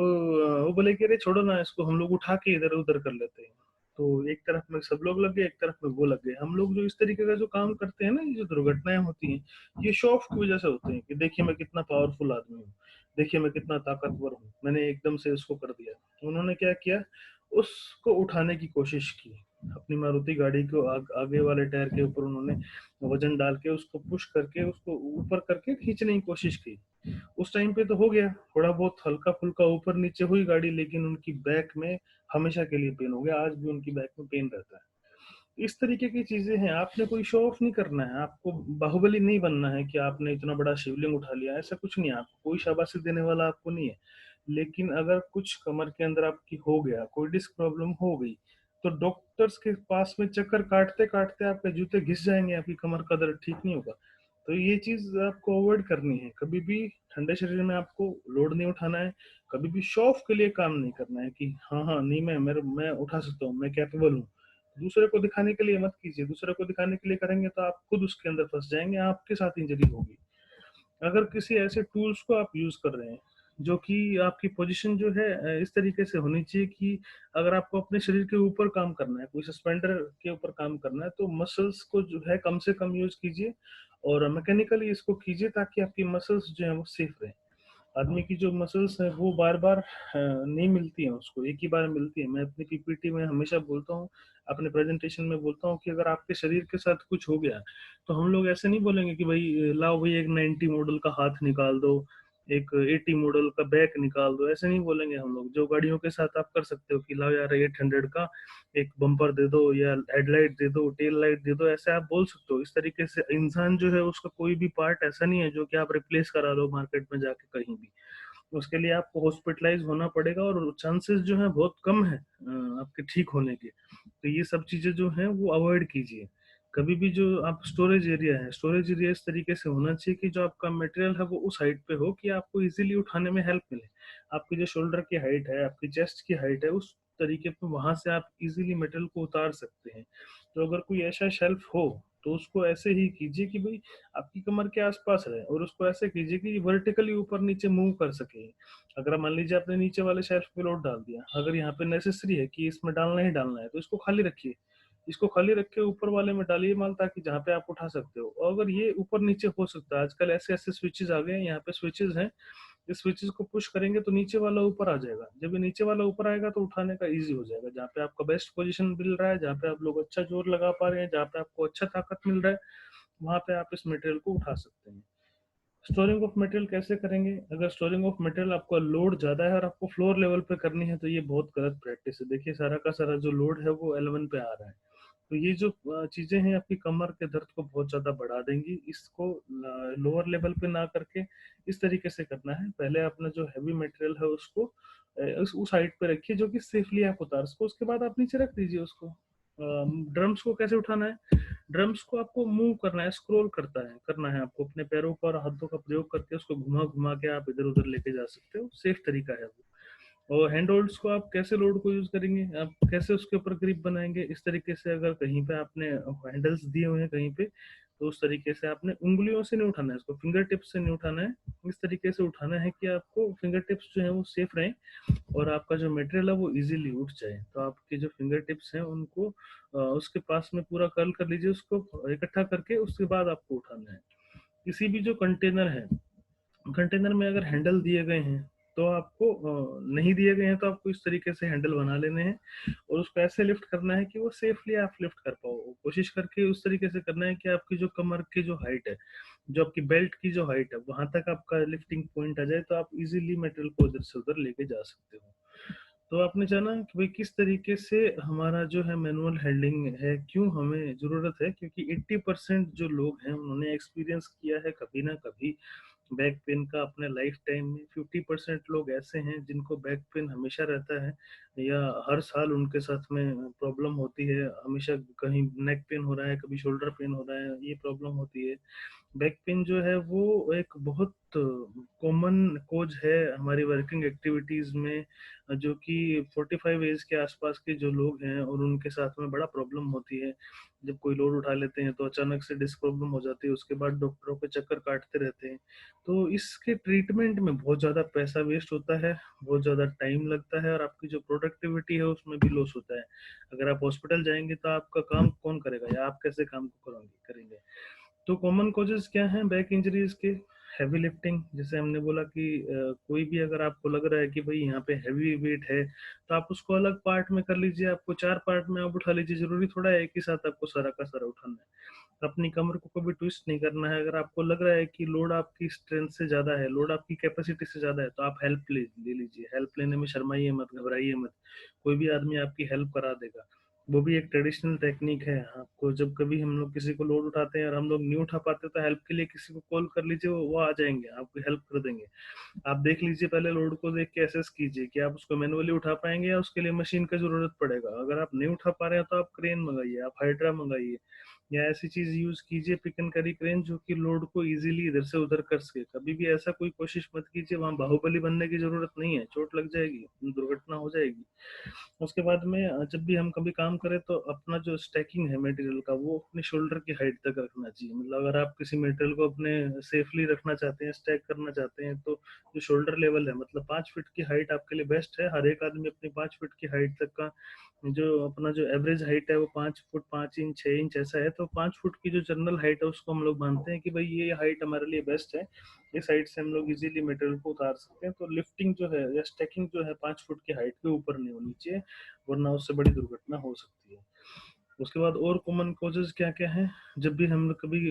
[SPEAKER 1] वो बोले कि अरे छोड़ो ना, इसको हम लोग उठा के इधर उधर कर लेते हैं। तो एक तरफ में सब लोग लग गए, एक तरफ में वो लग गए। हम लोग जो इस तरीके का जो काम करते हैं ना, ये जो दुर्घटनाएं होती हैं, ये शो ऑफ की वजह से होते हैं कि देखिए मैं कितना पावरफुल आदमी हूँ। देखिए मैं कितना ताकतवर हूँ, मैंने एकदम से उसको कर दिया। उन्होंने क्या किया, उसको उठाने की कोशिश की। अपनी मारुति गाड़ी को आगे वाले टायर के ऊपर उन्होंने वजन डाल के उसको पुश करके उसको ऊपर करके खींचने की कोशिश की। उस टाइम पे तो हो गया, थोड़ा बहुत हल्का-फुल्का ऊपर-नीचे हुई गाड़ी, लेकिन उनकी बैक में हमेशा के लिए पेन हो गया, आज भी उनकी बैक में पेन रहता है। इस तरीके की चीज़ें हैं, आपने कोई शो ऑफ नहीं करना है, आपको बाहुबली नहीं बनना है कि आपने इतना बड़ा शिवलिंग उठा लिया, ऐसा कुछ नहीं है, आपको कोई शाबाशी देने वाला आपको नहीं है। लेकिन अगर कुछ कमर के अंदर आपकी हो गया, कोई डिस्क प्रॉब्लम हो गई, तो डॉक्टर्स के पास में चक्कर काटते-काटते आपके जूते घिस जाएँगे, आपकी कमर का दर्द ठीक नहीं होगा। तो ये चीज़ आपको अवॉइड करनी है, कभी भी ठंडे शरीर में आपको लोड नहीं उठाना है, कभी भी शो ऑफ के लिए काम नहीं करना है कि हाँ, हाँ, नहीं मैं उठा सकता हूँ, मैं कैपेबल हूँ। दूसरे को दिखाने के लिए मत कीजिए, दूसरे को दिखाने के लिए करेंगे तो आप खुद उसके अंदर फँस जाएँगे, आपके साथ इंजरी होगी। अगर किसी ऐसे टूल्स को आप यूज़ कर रहे हैं, जो कि आपकी पोज़ीशन जो है इस तरीके से होनी चाहिए कि अगर आपको अपने शरीर के ऊपर काम करना है, कोई सस्पेंडर के ऊपर काम करना है, तो मसल्स को जो है कम से कम यूज़ कीजिए और मैकेनिकली इसको कीजिए ताकि आपकी मसल्स जो हैं वो सेफ रहें। आदमी की जो मसल्स हैं वो बार-बार नहीं मिलती हैं उसको, एक ही बार मिलती है। मैं अपनी पीपीटी में हमेशा बोलता हूँ, अपने प्रेज़ेंटेशन में बोलता हूँ कि अगर आपके शरीर के साथ कुछ हो गया, तो हम लोग ऐसे नहीं बोलेंगे कि भई लाओ भई एक 90 मॉडल का हाथ निकाल दो, एक 80 मॉडल का बैक निकाल दो, ऐसे नहीं बोलेंगे हम लोग। जो गाड़ियों के साथ आप कर सकते हो कि लाओ यार 800 का एक बम्पर दे दो या हेडलाइट दे दो, टेल लाइट दे दो, ऐसे आप बोल सकते हो। इस तरीके से इंसान जो है उसका कोई भी पार्ट ऐसा नहीं है जो कि आप रिप्लेस करा लो मार्केट में जाके कहीं भी। उसके लिए आपको हॉस्पिटलाइज़ होना पड़ेगा और चांसेस जो हैं बहुत कम हैं आपके ठीक होने के। तो ये सब चीज़ें जो हैं वो अवॉइड कीजिए। कभी भी जो आप स्टोरेज एरिया इस तरीके से होना चाहिए कि जो आपका मटेरियल है वो उस हाइट पे हो कि आपको ईज़िली उठाने में हेल्प मिले। आपकी जो शोल्डर की हाइट है, आपकी चेस्ट की हाइट है, उस तरीके पे वहाँ से आप ईज़िली मटेरियल को उतार सकते हैं। तो अगर कोई ऐसा शेल्फ हो, तो उसको ऐसे ही कीजिए कि भई आपकी कमर के आस-पास रहे और उसको ऐसे कीजिए कि वर्टिकली ऊपर-नीचे मूव कर सके। अगर मान लीजिए आपने नीचे वाले शेल्फ पे लोड डाल दिया, अगर यहाँ पे नेसेसरी है कि इसमें डालना ही डालना है, तो इसको खाली रखिए। इसको खाली रख के ऊपर वाले में डालिए माल ताकि जहाँ पे आप उठा सकते हो। और अगर ये ऊपर-नीचे हो सकता है, आजकल ऐसे-ऐसे स्विचेज़ आ गए हैं, यहाँ पे स्विचेज़ हैं, इस स्विचेज़ को पुश करेंगे तो नीचे वाला ऊपर आ जाएगा। जब ये नीचे वाला ऊपर आएगा तो उठाने का ईज़ी हो जाएगा। जहाँ पे आपका बेस्ट पोज़ीशन मिल रहा है, जहाँ पे आप लोग अच्छा ज़ोर लगा पा रहे हैं, जहाँ पे आपको अच्छा ताकत मिल रहा है, वहाँ पे आप इस मटेरियल को उठा सकते हैं। स्टोरिंग ऑफ मटेरियल कैसे करेंगे? अगर स्टोरिंग ऑफ मटेरियल आपका लोड ज़्यादा है और आपको फ्लोर लेवल पे करनी है, तो ये बहुत गलत प्रैक्टिस है। देखिए सारा का सारा जो लोड है वो L1 पे आ रहा है। तो ये जो चीज़ें हैं आपकी कमर के दर्द को बहुत ज़्यादा बढ़ा देंगी। इसको लोअर लेवल पे ना करके इस तरीके से करना है। पहले अपना जो हेवी मटेरियल है उसको उस हाइट पे रखिए जो कि सेफली आप उतार सको। उसके बाद आप नीचे रख दीजिए उसको। ड्रम्स को कैसे उठाना है? ड्रम्स को आपको मूव करना है, स्क्रॉल करना है आपको अपने पैरों पर हाथों का प्रयोग करके उसको घुमा-घुमा के आप इधर-उधर लेके जा सकते हो, सेफ तरीका है वो। और हैंड होल्ड्स को आप कैसे लोड को यूज़ करेंगे, आप कैसे उसके ऊपर ग्रिप बनाएँगे, इस तरीके से अगर कहीं पे आपने हैंडल्स दिए हुए हैं कहीं पे, तो उस तरीके से आपने उँगलियों से नहीं उठाना है इसको, फिंगर टिप्स से नहीं उठाना है। इस तरीके से उठाना है कि आपको फिंगर टिप्स जो हैं वो सेफ रहें और आपका जो मटेरियल है वो ईज़िली उठ जाए। तो आपके जो फिंगर टिप्स हैं उनको उसके पास में पूरा कर्ल कर लीजिए उसको इकट्ठा करके उसके बाद आपको उठाना है। किसी भी जो कंटेनर है, कंटेनर में अगर हैंडल दिए गए हैं, तो आपको नहीं दिए गए हैं तो आपको इस तरीके से हैंडल बना लेने हैं और उसको ऐसे लिफ्ट करना है कि वो सेफली आप लिफ्ट कर पाओ। कोशिश करके उस तरीके से करना है कि आपकी जो कमर की जो हाइट है, जो आपकी बेल्ट की जो हाइट है, वहाँ तक आपका लिफ्टिंग पॉइंट आ जाए तो आप ईज़िली मटेरियल को इधर से उधर लेके जा सकते हो। तो आपने जाना कि भाई किस तरीके से हमारा जो है मैनुअल हैंडलिंग है, क्यों हमें ज़रूरत है क्योंकि 80% जो लोग हैं उन्होंने एक्सपीरियंस किया है कभी ना कभी बैक पेन का अपने लाइफ टाइम में। 50% लोग ऐसे हैं जिनको बैक पेन हमेशा रहता है या हर साल उनके साथ में प्रॉब्लम होती है, हमेशा कहीं नेक पेन हो रहा है, कभी शोल्डर पेन हो रहा है, ये प्रॉब्लम होती है। बैक पेन जो है वो एक बहुत कॉमन कॉज है हमारी वर्किंग एक्टिविटीज़ में, जो कि 45 एज के आसपास के जो लोग हैं और उनके साथ में बड़ा प्रॉब्लम होती है। जब कोई लोड उठा लेते हैं तो अचानक से डिस्क प्रॉब्लम हो जाती है, उसके बाद डॉक्टरों के चक्कर काटते रहते हैं। तो इसके ट्रीटमेंट में बहुत ज़्यादा पैसा वेस्ट होता है, बहुत ज़्यादा टाइम लगता है और आपकी जो प्रोडक्टिविटी है उसमें भी लॉस होता है। अगर आप हॉस्पिटल जाएँगे तो आपका काम कौन करेगा या आप कैसे काम को करोगे करेंगे? तो कॉमन कॉजेज़ क्या हैं बैक इंजरीज़ के? हैवी लिफ्टिंग, जैसे हमने बोला कि कोई भी अगर आपको लग रहा है कि भाई यहाँ पे हैवी वेट है, तो आप उसको अलग पार्ट में कर लीजिए, आपको 4 पार्ट में आप उठा लीजिए, ज़रूरी थोड़ा है एक ही साथ आपको सारा का सारा उठाना है। अपनी कमर को कभी ट्विस्ट नहीं करना है। अगर आपको लग रहा है कि लोड आपकी स्ट्रेंथ से ज़्यादा है, लोड आपकी कैपेसिटी से ज़्यादा है, तो आप हेल्प ले लीजिए। हेल्प लेने में शर्माइए मत, घबराइए मत, कोई भी आदमी आपकी हेल्प करा देगा। वो भी एक ट्रेडिशनल टेक्निक है। आपको जब कभी हम लोग किसी को लोड उठाते हैं और हम लोग नहीं उठा पाते, तो हेल्प के लिए किसी को कॉल कर लीजिए, वो आ जाएंगे, आपको हेल्प कर देंगे। आप देख लीजिए, पहले लोड को देख के असेस कीजिए कि आप उसको मैनुअली उठा पाएंगे या उसके लिए मशीन का जरूरत पड़ेगा। अगर आप नहीं उठा पा रहे हैं तो आप क्रेन मंगाइए, आप हाइड्रा मंगाइए, या ऐसी चीज यूज कीजिए, पिक एंड कैरी क्रेन, जो कि लोड को इजीली इधर से उधर कर सके। कभी भी ऐसा कोई कोशिश मत कीजिए, वहां बाहुबली बनने की जरूरत नहीं है, चोट लग जाएगी, दुर्घटना हो जाएगी। उसके बाद में जब भी हम कभी काम करें, तो अपना जो स्टैकिंग है मटेरियल का, वो अपने शोल्डर की हाइट तक रखना चाहिए। मतलब अगर आप किसी मटेरियल को अपने सेफली रखना चाहते हैं, स्टैक करना चाहते हैं, तो जो शोल्डर लेवल है, मतलब 5 फीट की हाइट आपके लिए बेस्ट है। हर एक आदमी अपनी 5 फीट की हाइट तक का जो अपना जो एवरेज हाइट है वो 5 फुट 5 इंच 6 इंच ऐसा है। तो 5 फुट की जो जनरल हाइट है उसको हम लोग मानते हैं कि भाई ये हाइट हमारे लिए बेस्ट है, इस हाइट से हम लोग इजीली मटेरियल को उतार सकते हैं। तो लिफ्टिंग जो है या स्टैकिंग जो है 5 फुट की हाइट के ऊपर नहीं होनी चाहिए, वरना उससे बड़ी दुर्घटना हो सकती है। उसके बाद और कॉमन कॉजेज क्या क्या है? जब भी हम लोग कभी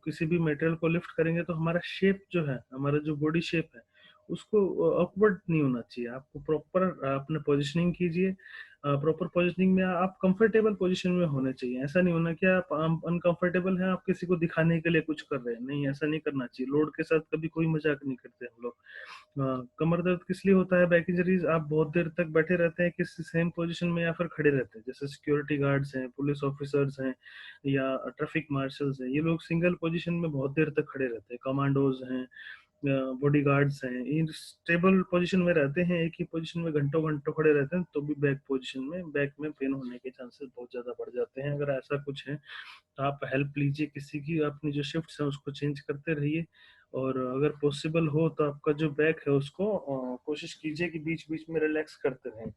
[SPEAKER 1] किसी भी मटेरियल को लिफ्ट करेंगे, तो हमारा शेप जो है, हमारा जो बॉडी शेप है, उसको ऑकवर्ड नहीं होना चाहिए। आपको प्रॉपर अपने पोजिशनिंग कीजिए। प्रॉपर पोजिशनिंग में आप कंफर्टेबल पोजिशन में होने चाहिए। ऐसा नहीं होना कि आप अनकंफर्टेबल हैं, आप किसी को दिखाने के लिए कुछ कर रहे हैं, नहीं, ऐसा नहीं करना चाहिए। लोड के साथ कभी कोई मजाक नहीं करते हम लोग। कमर दर्द किस लिए होता है? बैक इंजरीज, आप बहुत देर तक बैठे रहते हैं किसी सेम पोजीशन में या फिर खड़े रहते हैं। जैसे सिक्योरिटी गार्ड्स हैं, पुलिस ऑफिसर्स हैं, या ट्रैफिक मार्शल्स हैं, ये लोग सिंगल पोजीशन में बहुत देर तक खड़े रहते हैं। कमांडोज हैं, बॉडी गार्ड्स हैं, इन स्टेबल पोजीशन में रहते हैं, एक ही पोजीशन में घंटों घंटों खड़े रहते हैं, तो भी बैक पोजीशन में बैक में पेन होने के चांसेस बहुत ज्यादा बढ़ जाते हैं। अगर ऐसा कुछ है, तो आप हेल्प लीजिए किसी की, अपनी जो शिफ्ट है उसको चेंज करते रहिए। और अगर पॉसिबल हो तो आपका जो बैक है उसको कोशिश कीजिए कि बीच बीच में रिलैक्स करते रहें।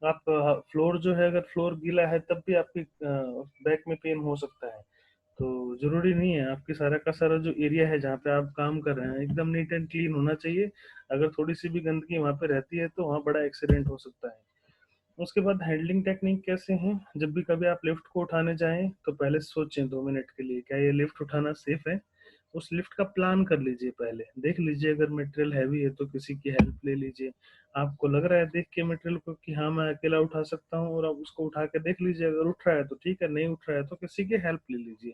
[SPEAKER 1] आप फ्लोर जो है, अगर फ्लोर गीला है तब भी आपकी बैक में पेन हो सकता है। तो जरूरी नहीं है, आपकी सारा का सारा जो एरिया है जहाँ पे आप काम कर रहे हैं एकदम नीट एंड क्लीन होना चाहिए। अगर थोड़ी सी भी गंदगी वहाँ पे रहती है तो वहाँ बड़ा एक्सीडेंट हो सकता है। उसके बाद हैंडलिंग टेक्निक कैसे हैं? जब भी कभी आप लिफ्ट को उठाने जाएं, तो पहले सोचें 2 मिनट के लिए, क्या ये लिफ्ट उठाना सेफ है? उस लिफ्ट का प्लान कर लीजिए, पहले देख लीजिए, अगर मटेरियल हैवी है तो किसी की हेल्प ले लीजिए। आपको लग रहा है देख के मटेरियल को कि हाँ मैं अकेला उठा सकता हूँ, और आप उसको उठा के देख लीजिए, अगर उठ रहा है तो ठीक है, नहीं उठ रहा है तो किसी की हेल्प ले लीजिए।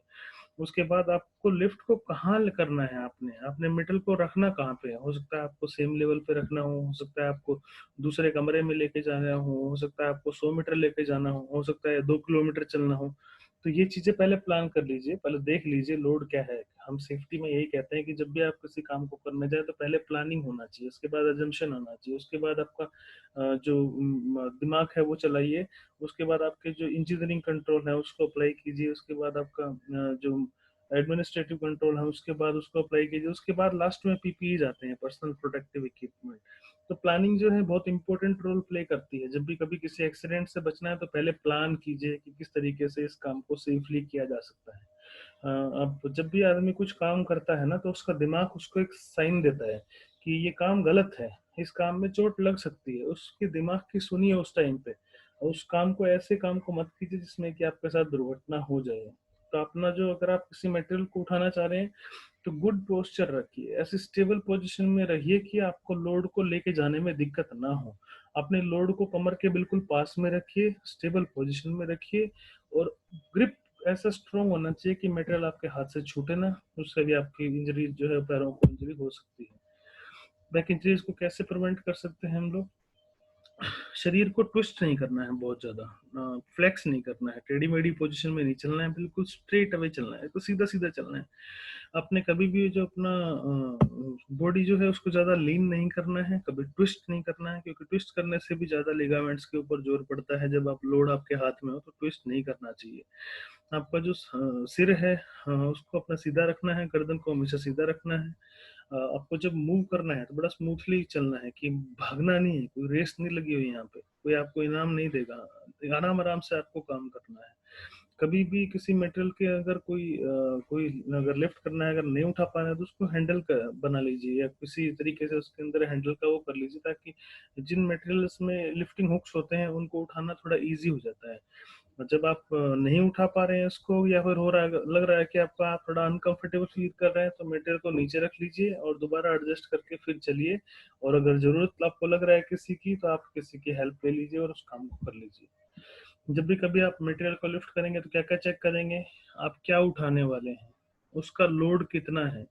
[SPEAKER 1] उसके बाद आपको लिफ्ट को कहाँ करना है, आपने आपने मेटल को रखना कहाँ पे है? हो सकता है आपको सेम लेवल पे रखना हो सकता है आपको दूसरे कमरे में लेके जाना हो सकता है आपको 100 मीटर लेके जाना हो सकता है 2 किलोमीटर चलना हो। तो ये चीजें पहले प्लान कर लीजिए, पहले देख लीजिए लोड क्या है। हम सेफ्टी में यही कहते हैं कि जब भी आप किसी काम को करने जाए, तो पहले प्लानिंग होना चाहिए, उसके बाद अजम्पशन आना चाहिए, उसके बाद आपका जो दिमाग है वो चलाइए। उसके बाद आपके जो इंजीनियरिंग कंट्रोल है उसको अप्लाई कीजिए। उसके बाद आपका जो एडमिनिस्ट्रेटिव कंट्रोल है उसके बाद उसको अप्लाई कीजिए। उसके बाद लास्ट में पीपीई जाते हैं, पर्सनल प्रोटेक्टिव इक्विपमेंट। तो प्लानिंग जो है बहुत इंपॉर्टेंट रोल प्ले करती है। जब भी कभी किसी एक्सीडेंट से बचना है, तो पहले प्लान कीजिए कि किस तरीके से इस काम को सेफली किया जा सकता है। अब जब भी आदमी कुछ काम करता है ना, तो उसका दिमाग उसको एक साइन देता है कि ये काम गलत है, इस काम में चोट लग सकती है। उसके दिमाग की सुनिए उस टाइम पे, और उस काम को, ऐसे काम को मत कीजिए जिसमें कि आपके साथ दुर्घटना हो जाए। तो अपना जो, अगर आप किसी मटेरियल को उठाना चाह रहे हैं, तो गुड पोस्चर रखिए, ऐसे स्टेबल पोजीशन में रहिए कि आपको लोड को लेके जाने में दिक्कत ना हो। अपने लोड को कमर के बिल्कुल पास में रखिए, स्टेबल पोजीशन में रखिए, और ग्रिप ऐसा स्ट्रॉन्ग होना चाहिए कि मटेरियल आपके हाथ से छूटे ना, उससे भी आपकी इंजरी जो है, पैरों को इंजरी हो सकती है। बैक इंजरीज को कैसे प्रिवेंट कर सकते हैं हम लोग? शरीर को ट्विस्ट नहीं करना है बहुत ज्यादा, फ्लेक्स नहीं करना है, टेढ़ी मेढ़ी पोजीशन में नहीं चलना है, बिल्कुल स्ट्रेट अवे चलना है, तो सीधा सीधा चलना है। आपने कभी भी जो अपना बॉडी जो है उसको ज्यादा लीन नहीं करना है, कभी ट्विस्ट नहीं करना है, क्योंकि ट्विस्ट करने से भी ज्यादा लिगामेंट्स के ऊपर जोर पड़ता है। जब आप लोड आपके हाथ में हो तो ट्विस्ट नहीं करना चाहिए। आपका जो सिर है, उसको अपना सीधा रखना है, गर्दन को हमेशा सीधा रखना है। आपको जब मूव करना है तो बड़ा स्मूथली चलना है, कि भागना नहीं है, कोई रेस नहीं लगी हुई यहाँ पे, कोई आपको इनाम नहीं देगा। आराम आराम से आपको काम करना है। कभी भी किसी मटेरियल के अगर कोई अगर लिफ्ट करना है, अगर नहीं उठा पा रहे हैं, तो उसको हैंडल बना लीजिए या किसी तरीके से उसके अंदर हैंडल का वो कर लीजिए, ताकि जिन मटेरियल्स में लिफ्टिंग हुक्स होते हैं उनको उठाना थोड़ा इजी हो जाता है। और जब आप नहीं उठा पा रहे हैं इसको, या फिर हो रहा है, लग रहा है कि आपका आप थोड़ा अनकंफर्टेबल फील कर रहे हैं, तो मटेरियल को नीचे रख लीजिए और दोबारा एडजस्ट करके फिर चलिए। और अगर जरूरत आपको लग रहा है किसी की, तो आप किसी की हेल्प ले लीजिए और उस काम को कर लीजिए। जब भी कभी आप मटेरियल को लिफ्ट करेंगे तो क्या क्या चेक करेंगे? आप क्या उठाने वाले हैं, उसका लोड कितना है,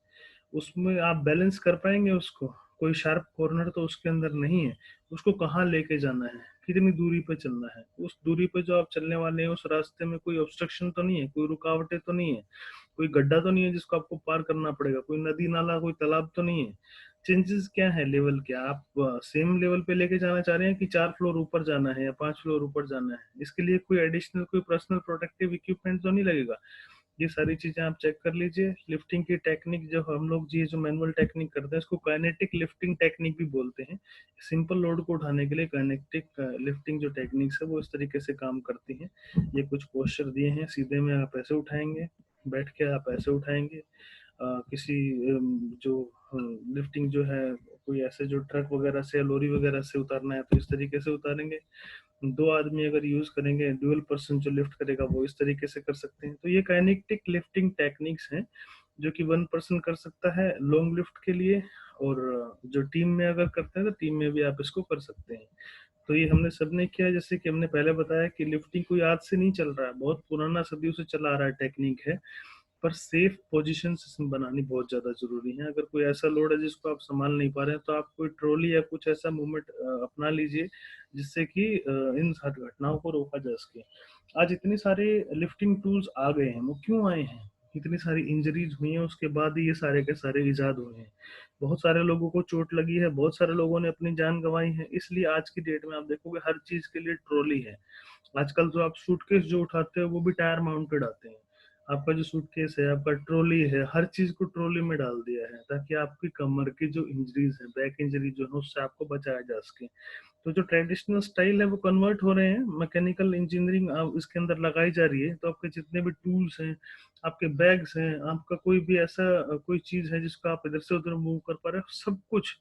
[SPEAKER 1] उसमें आप बैलेंस कर पाएंगे उसको, कोई शार्प कॉर्नर तो उसके अंदर नहीं है, उसको कहाँ लेके जाना है, कितनी दूरी पे चलना है, उस दूरी पे जो आप चलने वाले हैं उस रास्ते में कोई ऑब्स्ट्रक्शन तो नहीं है, कोई रुकावटें तो नहीं है, कोई गड्ढा तो नहीं है जिसको आपको पार करना पड़ेगा, कोई नदी नाला कोई तालाब तो नहीं है। चेंजेस क्या है, लेवल क्या, आप सेम लेवल पे लेके जाना चाह रहे हैं कि 4 फ्लोर ऊपर जाना है या 5 फ्लोर ऊपर जाना है, इसके लिए कोई एडिशनल कोई पर्सनल प्रोटेक्टिव इक्विपमेंट तो नहीं लगेगा। ये सारी चीजें आप चेक कर लीजिए। लिफ्टिंग की टेक्निक जो हम लोग जी जो मैनुअल टेक्निक करते हैं इसको काइनेटिक लिफ्टिंग टेक्निक भी बोलते हैं। सिंपल लोड को उठाने के लिए काइनेटिक लिफ्टिंग जो टेक्निक्स है वो इस तरीके से काम करती हैं। ये कुछ पोस्चर दिए हैं, सीधे में आप ऐसे उठाएंगे, बैठ के आप ऐसे उठाएंगे, किसी जो लिफ्टिंग जो है कोई ऐसे जो ट्रक वगैरह से या लोरी वगैरह से उतारना है तो इस तरीके से उतारेंगे। 2 आदमी अगर यूज करेंगे, ड्यूअल पर्सन जो लिफ्ट करेगा वो इस तरीके से कर सकते हैं। तो ये काइनेटिक लिफ्टिंग टेक्निक्स हैं जो कि 1 पर्सन कर सकता है लॉन्ग लिफ्ट के लिए। और जो टीम में अगर करते हैं तो टीम में भी आप इसको कर सकते हैं। तो ये हमने सबने किया, जैसे कि हमने पहले बताया कि लिफ्टिंग कोई आज से नहीं चल रहा है, बहुत पुराना सदियों से चला आ रहा है टेक्निक है। पर सेफ पोजीशन बनानी बहुत ज्यादा जरूरी है। अगर कोई ऐसा लोड है जिसको आप संभाल नहीं पा रहे हैं, तो आप कोई ट्रॉली या कुछ ऐसा मूवमेंट अपना लीजिए जिससे कि इन घटनाओं को रोका जा सके। आज इतने सारे लिफ्टिंग टूल्स आ गए हैं, वो क्यों आए हैं? इतनी सारी इंजरीज हुई हैं, उसके बाद ही ये सारे के सारे इजाद हुए हैं। बहुत सारे लोगों को चोट लगी है, बहुत सारे लोगों ने अपनी जान गंवाई है, इसलिए आज की डेट में आप देखोगे हर चीज के लिए ट्रॉली है। आजकल जो आप सूटकेस जो उठाते हो वो भी टायर माउंटेड आते हैं। आपका जो सूटकेस है, आपका ट्रॉली है, हर चीज को ट्रॉली में डाल दिया है ताकि आपकी कमर की जो इंजरीज है, बैक इंजरी जो है, उससे आपको बचाया जा सके। तो जो ट्रेडिशनल स्टाइल है वो कन्वर्ट हो रहे हैं, मैकेनिकल इंजीनियरिंग इसके अंदर लगाई जा रही है। तो आपके जितने भी टूल्स हैं, आपके बैग्स हैं, आपका कोई भी ऐसा कोई चीज है जिसको आप इधर से उधर मूव कर पा रहे हो, सब कुछ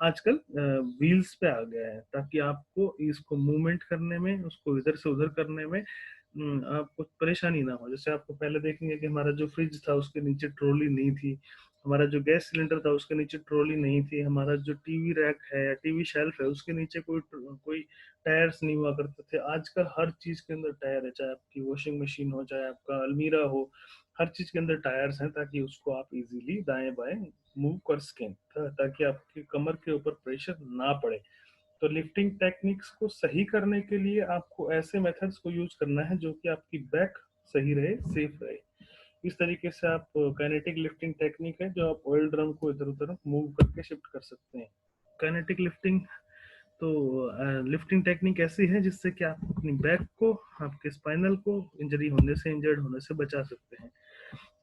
[SPEAKER 1] आजकल व्हील्स पे आ गया है, ताकि आपको इसको मूवमेंट करने में, उसको इधर से उधर करने में आपको परेशानी ना हो। जैसे आपको पहले देखेंगे कि हमारा जो फ्रिज था उसके नीचे ट्रॉली नहीं थी, हमारा जो गैस सिलेंडर था उसके नीचे ट्रॉली नहीं थी, हमारा जो टीवी रैक है या टीवी शेल्फ है उसके नीचे कोई टायर्स नहीं हुआ करते थे। आजकल हर चीज के अंदर टायर है, चाहे आपकी वॉशिंग मशीन हो, चाहे आपका अलमीरा हो, हर चीज के अंदर टायर्स हैं ताकि उसको आप इजीली दाएं बाएं मूव कर सकें, ताकि आपकी कमर के ऊपर प्रेशर ना पड़े। तो लिफ्टिंग टेक्निक्स को सही करने के लिए आपको ऐसे मेथड्स को यूज करना है जो कि आपकी बैक सही रहे, सेफ रहे। इस तरीके से आप काइनेटिक लिफ्टिंग टेक्निक है जो आप ऑयल ड्रम को इधर उधर मूव करके शिफ्ट कर सकते हैं। काइनेटिक लिफ्टिंग तो लिफ्टिंग टेक्निक ऐसी है जिससे कि आप अपनी बैक को, आपके स्पाइनल को इंजर्ड होने से बचा सकते हैं।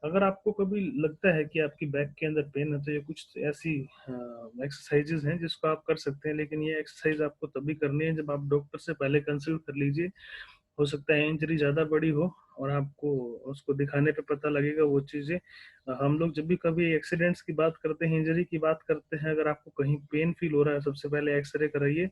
[SPEAKER 1] अगर आपको कभी लगता है कि आपकी बैक के अंदर पेन है, तो ये कुछ ऐसी एक्सरसाइजेज हैं जिसको आप कर सकते हैं, लेकिन ये एक्सरसाइज आपको तभी करनी है जब आप डॉक्टर से पहले कंसल्ट कर लीजिए। हो सकता है इंजरी ज्यादा बड़ी हो और आपको उसको दिखाने पे पता लगेगा वो चीजें। हम लोग जब भी कभी एक्सीडेंट्स की बात करते हैं, इंजरी की बात करते हैं, अगर आपको कहीं पेन फील हो रहा है, सबसे पहले एक्सरे कराइए,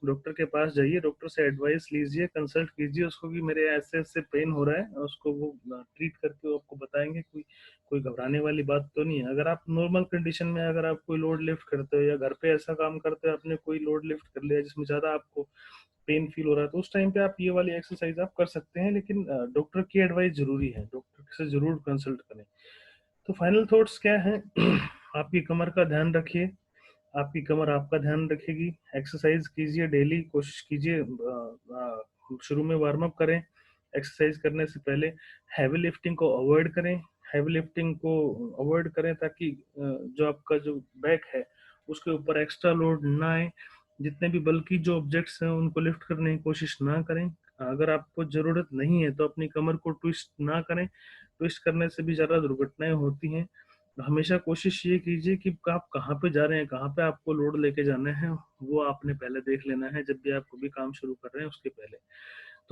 [SPEAKER 1] डॉक्टर के पास जाइए, डॉक्टर से एडवाइस लीजिए, कंसल्ट कीजिए उसको कि मेरे ऐसे ऐसे पेन हो रहा है, उसको वो ट्रीट करके वो आपको बताएंगे। कोई कोई घबराने वाली बात तो नहीं है। अगर आप नॉर्मल कंडीशन में अगर आप कोई लोड लिफ्ट करते हो या घर पे ऐसा काम करते हो, आपने कोई लोड लिफ्ट कर लिया जिसमें ज्यादा आपको पेन फील हो रहा है, तो उस टाइम पे आप ये वाली एक्सरसाइज आप कर सकते हैं, लेकिन डॉक्टर की एडवाइस जरूरी है, डॉक्टर से जरूर कंसल्ट करें। तो फाइनल थॉट्स क्या है? आपकी कमर का ध्यान रखिए, आपकी कमर आपका ध्यान रखेगी। एक्सरसाइज कीजिए डेली, कोशिश कीजिए शुरू में वार्म अप करें एक्सरसाइज करने से पहले। हैवी लिफ्टिंग को अवॉइड करें, हैवी लिफ्टिंग को अवॉइड करें ताकि जो आपका जो बैक है उसके ऊपर एक्स्ट्रा लोड ना आए। जितने भी बल्कि जो ऑब्जेक्ट्स हैं उनको लिफ्ट करने की कोशिश ना करें। अगर आपको जरूरत नहीं है तो अपनी कमर को ट्विस्ट ना करें, ट्विस्ट करने से भी ज्यादा दुर्घटनाएं होती हैं। हमेशा कोशिश ये कीजिए कि आप कहाँ पे जा रहे हैं, कहाँ पे आपको लोड लेके जाना है, वो आपने पहले देख लेना है जब भी आप कोई भी काम शुरू कर रहे हैं उसके पहले।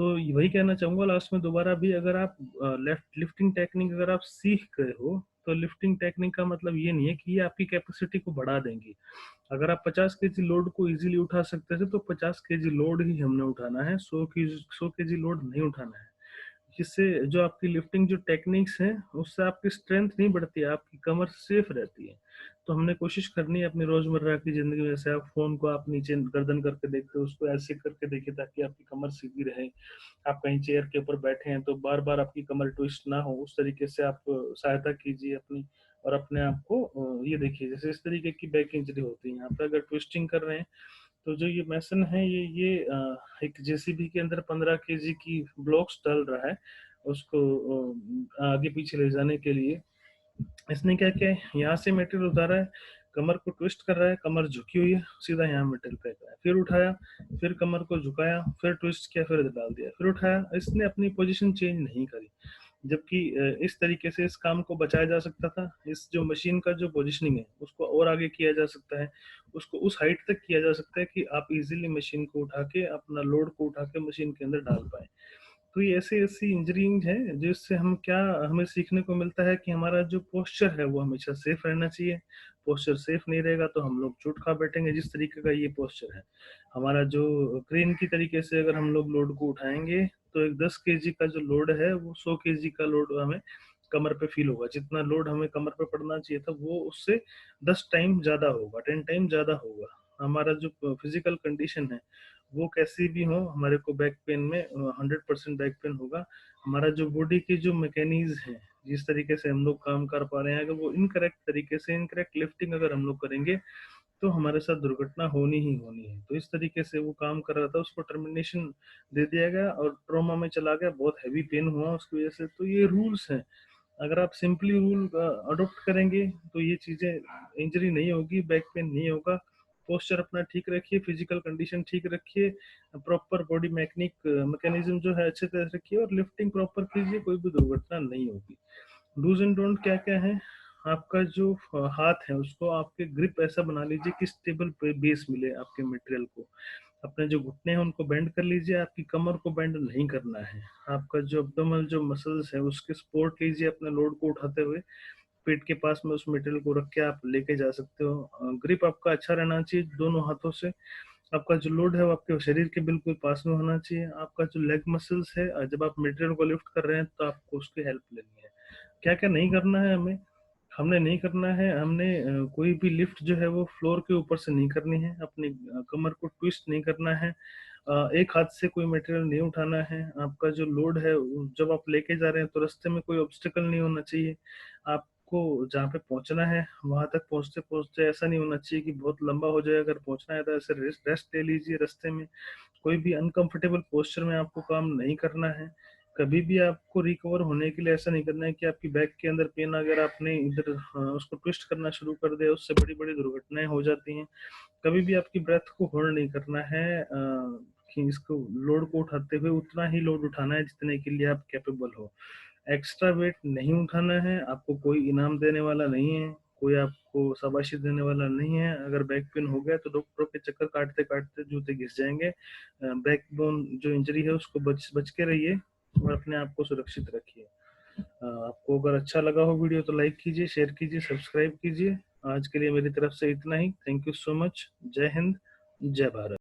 [SPEAKER 1] तो वही कहना चाहूँगा लास्ट में दोबारा भी, अगर आप लेफ्ट लिफ्टिंग टेक्निक अगर आप सीख गए हो, तो लिफ्टिंग टेक्निक का मतलब ये नहीं है कि ये आपकी कैपेसिटी को बढ़ा देंगी। अगर आप 50 केजी लोड को इजीली उठा सकते थे, तो 50 केजी लोड ही हमने उठाना है, 100 केजी लोड नहीं उठाना है। जिससे जो आपकी लिफ्टिंग जो टेक्निक्स हैं, उससे आपकी स्ट्रेंथ नहीं बढ़ती है, आपकी कमर सेफ रहती है। तो हमने कोशिश करनी है अपनी रोजमर्रा की जिंदगी में, जैसे आप फोन को आप नीचे गर्दन करके देखते हो, उसको ऐसे करके देखिए ताकि आपकी कमर सीधी रहे। आप कहीं चेयर के ऊपर बैठे हैं तो बार बार आपकी कमर ट्विस्ट ना हो, उस तरीके से आप सहायता कीजिए अपनी। और अपने आप को ये देखिए, जैसे इस तरीके की बैक इंजरी होती है, यहाँ पे अगर ट्विस्टिंग कर रहे हैं, तो जो ये मैसन है, ये एक जेसीबी के अंदर 15 केजी की ब्लॉक्स डाल रहा है, उसको आगे पीछे ले जाने के लिए। इसने क्या किया है, यहाँ से मटेरियल उतारा है, कमर को ट्विस्ट कर रहा है, कमर झुकी हुई है, सीधा यहाँ मटेरियल फेंक रहा है, फिर उठाया, फिर कमर को झुकाया, फिर ट्विस्ट किया, फिर इधर डाल दिया, फिर उठाया। इसने अपनी पोजीशन चेंज नहीं करी। जबकि इस तरीके से इस काम को बचाया जा सकता था। इस जो मशीन का जो पोजीशनिंग है, उसको और आगे किया जा सकता है, उसको उस हाइट तक किया जा सकता है कि आप इजीली मशीन को उठा के, अपना लोड को उठा के मशीन के अंदर डाल पाए। तो ये ऐसी ऐसी इंजरिंग है जिससे हम क्या, हमें सीखने को मिलता है कि हमारा जो पोस्चर है वो हमेशा सेफ रहना चाहिए। पोस्चर सेफ नहीं रहेगा तो हम लोग चोट खा बैठेंगे। जिस तरीके का ये पोस्चर है, हमारा जो क्रेन की तरीके से अगर हम लोग लोड को उठाएंगे, तो एक 10 केजी का जो लोड है, वो 100 केजी का लोड हमें कमर पे फील होगा। जितना लोड हमें कमर पे पड़ना चाहिए था, वो उससे 10 टाइम ज्यादा होगा, 10 टाइम ज्यादा होगा। हमारा जो फिजिकल कंडीशन है, वो कैसी भी हो, हमारे को बैक पेन में 100% बैक पेन होगा। हमारा जो बॉडी की जो मैकेनिज्म है, जिस तरीके से हम लोग काम कर पा रहे हैं, अगर वो इनकरेक्ट तरीके से, इनकरेक्ट लिफ्टिंग अगर हम लोग करेंगे, तो हमारे साथ दुर्घटना होनी ही होनी है। तो इस तरीके से वो काम कर रहा था, उसको टर्मिनेशन दे दिया गया और ट्रोमा में चला गया, बहुत हैवी पेन हुआ उसकी वजह से। तो ये रूल्स हैं, अगर आप सिंपली रूल अडोप्ट करेंगे तो ये चीजें, इंजरी नहीं होगी, बैक पेन नहीं होगा। पोस्चर अपना ठीक रखिए, फिजिकल कंडीशन ठीक रखिए, प्रॉपर बॉडी मैकेनिक मैकेनिज्म जो है अच्छे तरह से रखिए, और लिफ्टिंग प्रॉपर कीजिए, कोई भी दुर्घटना नहीं होगी। डूज एंड डोंट क्या क्या है, आपका जो हाथ है, उसको आपके ग्रिप ऐसा बना लीजिए कि स्टेबल बेस मिले आपके मटेरियल को। अपने जो घुटने हैं उनको बेंड कर लीजिए, आपकी कमर को बेंड नहीं करना है। आपका जो अब्डोमिनल जो मसल्स है, उसके सपोर्ट लीजिए अपने लोड को उठाते हुए। पेट के पास में उस मटेरियल को रख के आप लेके जा सकते हो। ग्रिप आपका अच्छा रहना चाहिए दोनों हाथों से। आपका जो लोड है वो आपके शरीर के बिल्कुल पास में होना चाहिए। आपका जो लेग मसल्स है, जब आप मटेरियल को लिफ्ट कर रहे हैं, तो आपको उसकी हेल्प लेनी है। क्या क्या नहीं करना है हमें, हमने नहीं करना है, हमने कोई भी लिफ्ट जो है वो फ्लोर के ऊपर से नहीं करनी है, अपनी कमर को ट्विस्ट नहीं करना है, एक हाथ से कोई मटेरियल नहीं उठाना है। आपका जो लोड है, जब आप लेके जा रहे हैं, तो रास्ते में कोई ऑब्स्टिकल नहीं होना चाहिए। आपको जहाँ पे पहुंचना है, वहां तक पहुंचते पहुंचते ऐसा नहीं होना चाहिए कि बहुत लंबा हो जाए। अगर पहुंचना है तो ऐसे रेस्ट रेस्ट ले लीजिए रास्ते में। कोई भी अनकंफर्टेबल पोस्चर में आपको काम नहीं करना है। कभी भी आपको रिकवर होने के लिए ऐसा नहीं करना है कि आपकी बैक के अंदर पेन, अगर आपने इधर उसको ट्विस्ट करना शुरू कर दिया, उससे बड़ी बड़ी दुर्घटनाएं हो जाती हैं। कभी भी आपकी ब्रेथ को होल्ड नहीं करना है, कि इसको लोड को उठाते हुए उतना ही लोड उठाना है जितने के लिए आप कैपेबल हो। एक्स्ट्रा वेट नहीं उठाना है। आपको कोई इनाम देने वाला नहीं है, कोई आपको शाबाशी देने वाला नहीं है। अगर बैक पेन हो गया तो डॉक्टरों के चक्कर काटते काटते जूते घिस जाएंगे। बैक बोन जो इंजरी है, उसको बच बच के रहिए और अपने आप को सुरक्षित रखिए। आपको अगर अच्छा लगा हो वीडियो, तो लाइक कीजिए, शेयर कीजिए, सब्सक्राइब कीजिए। आज के लिए मेरी तरफ से इतना ही। Thank you so much. जय हिंद, जय भारत।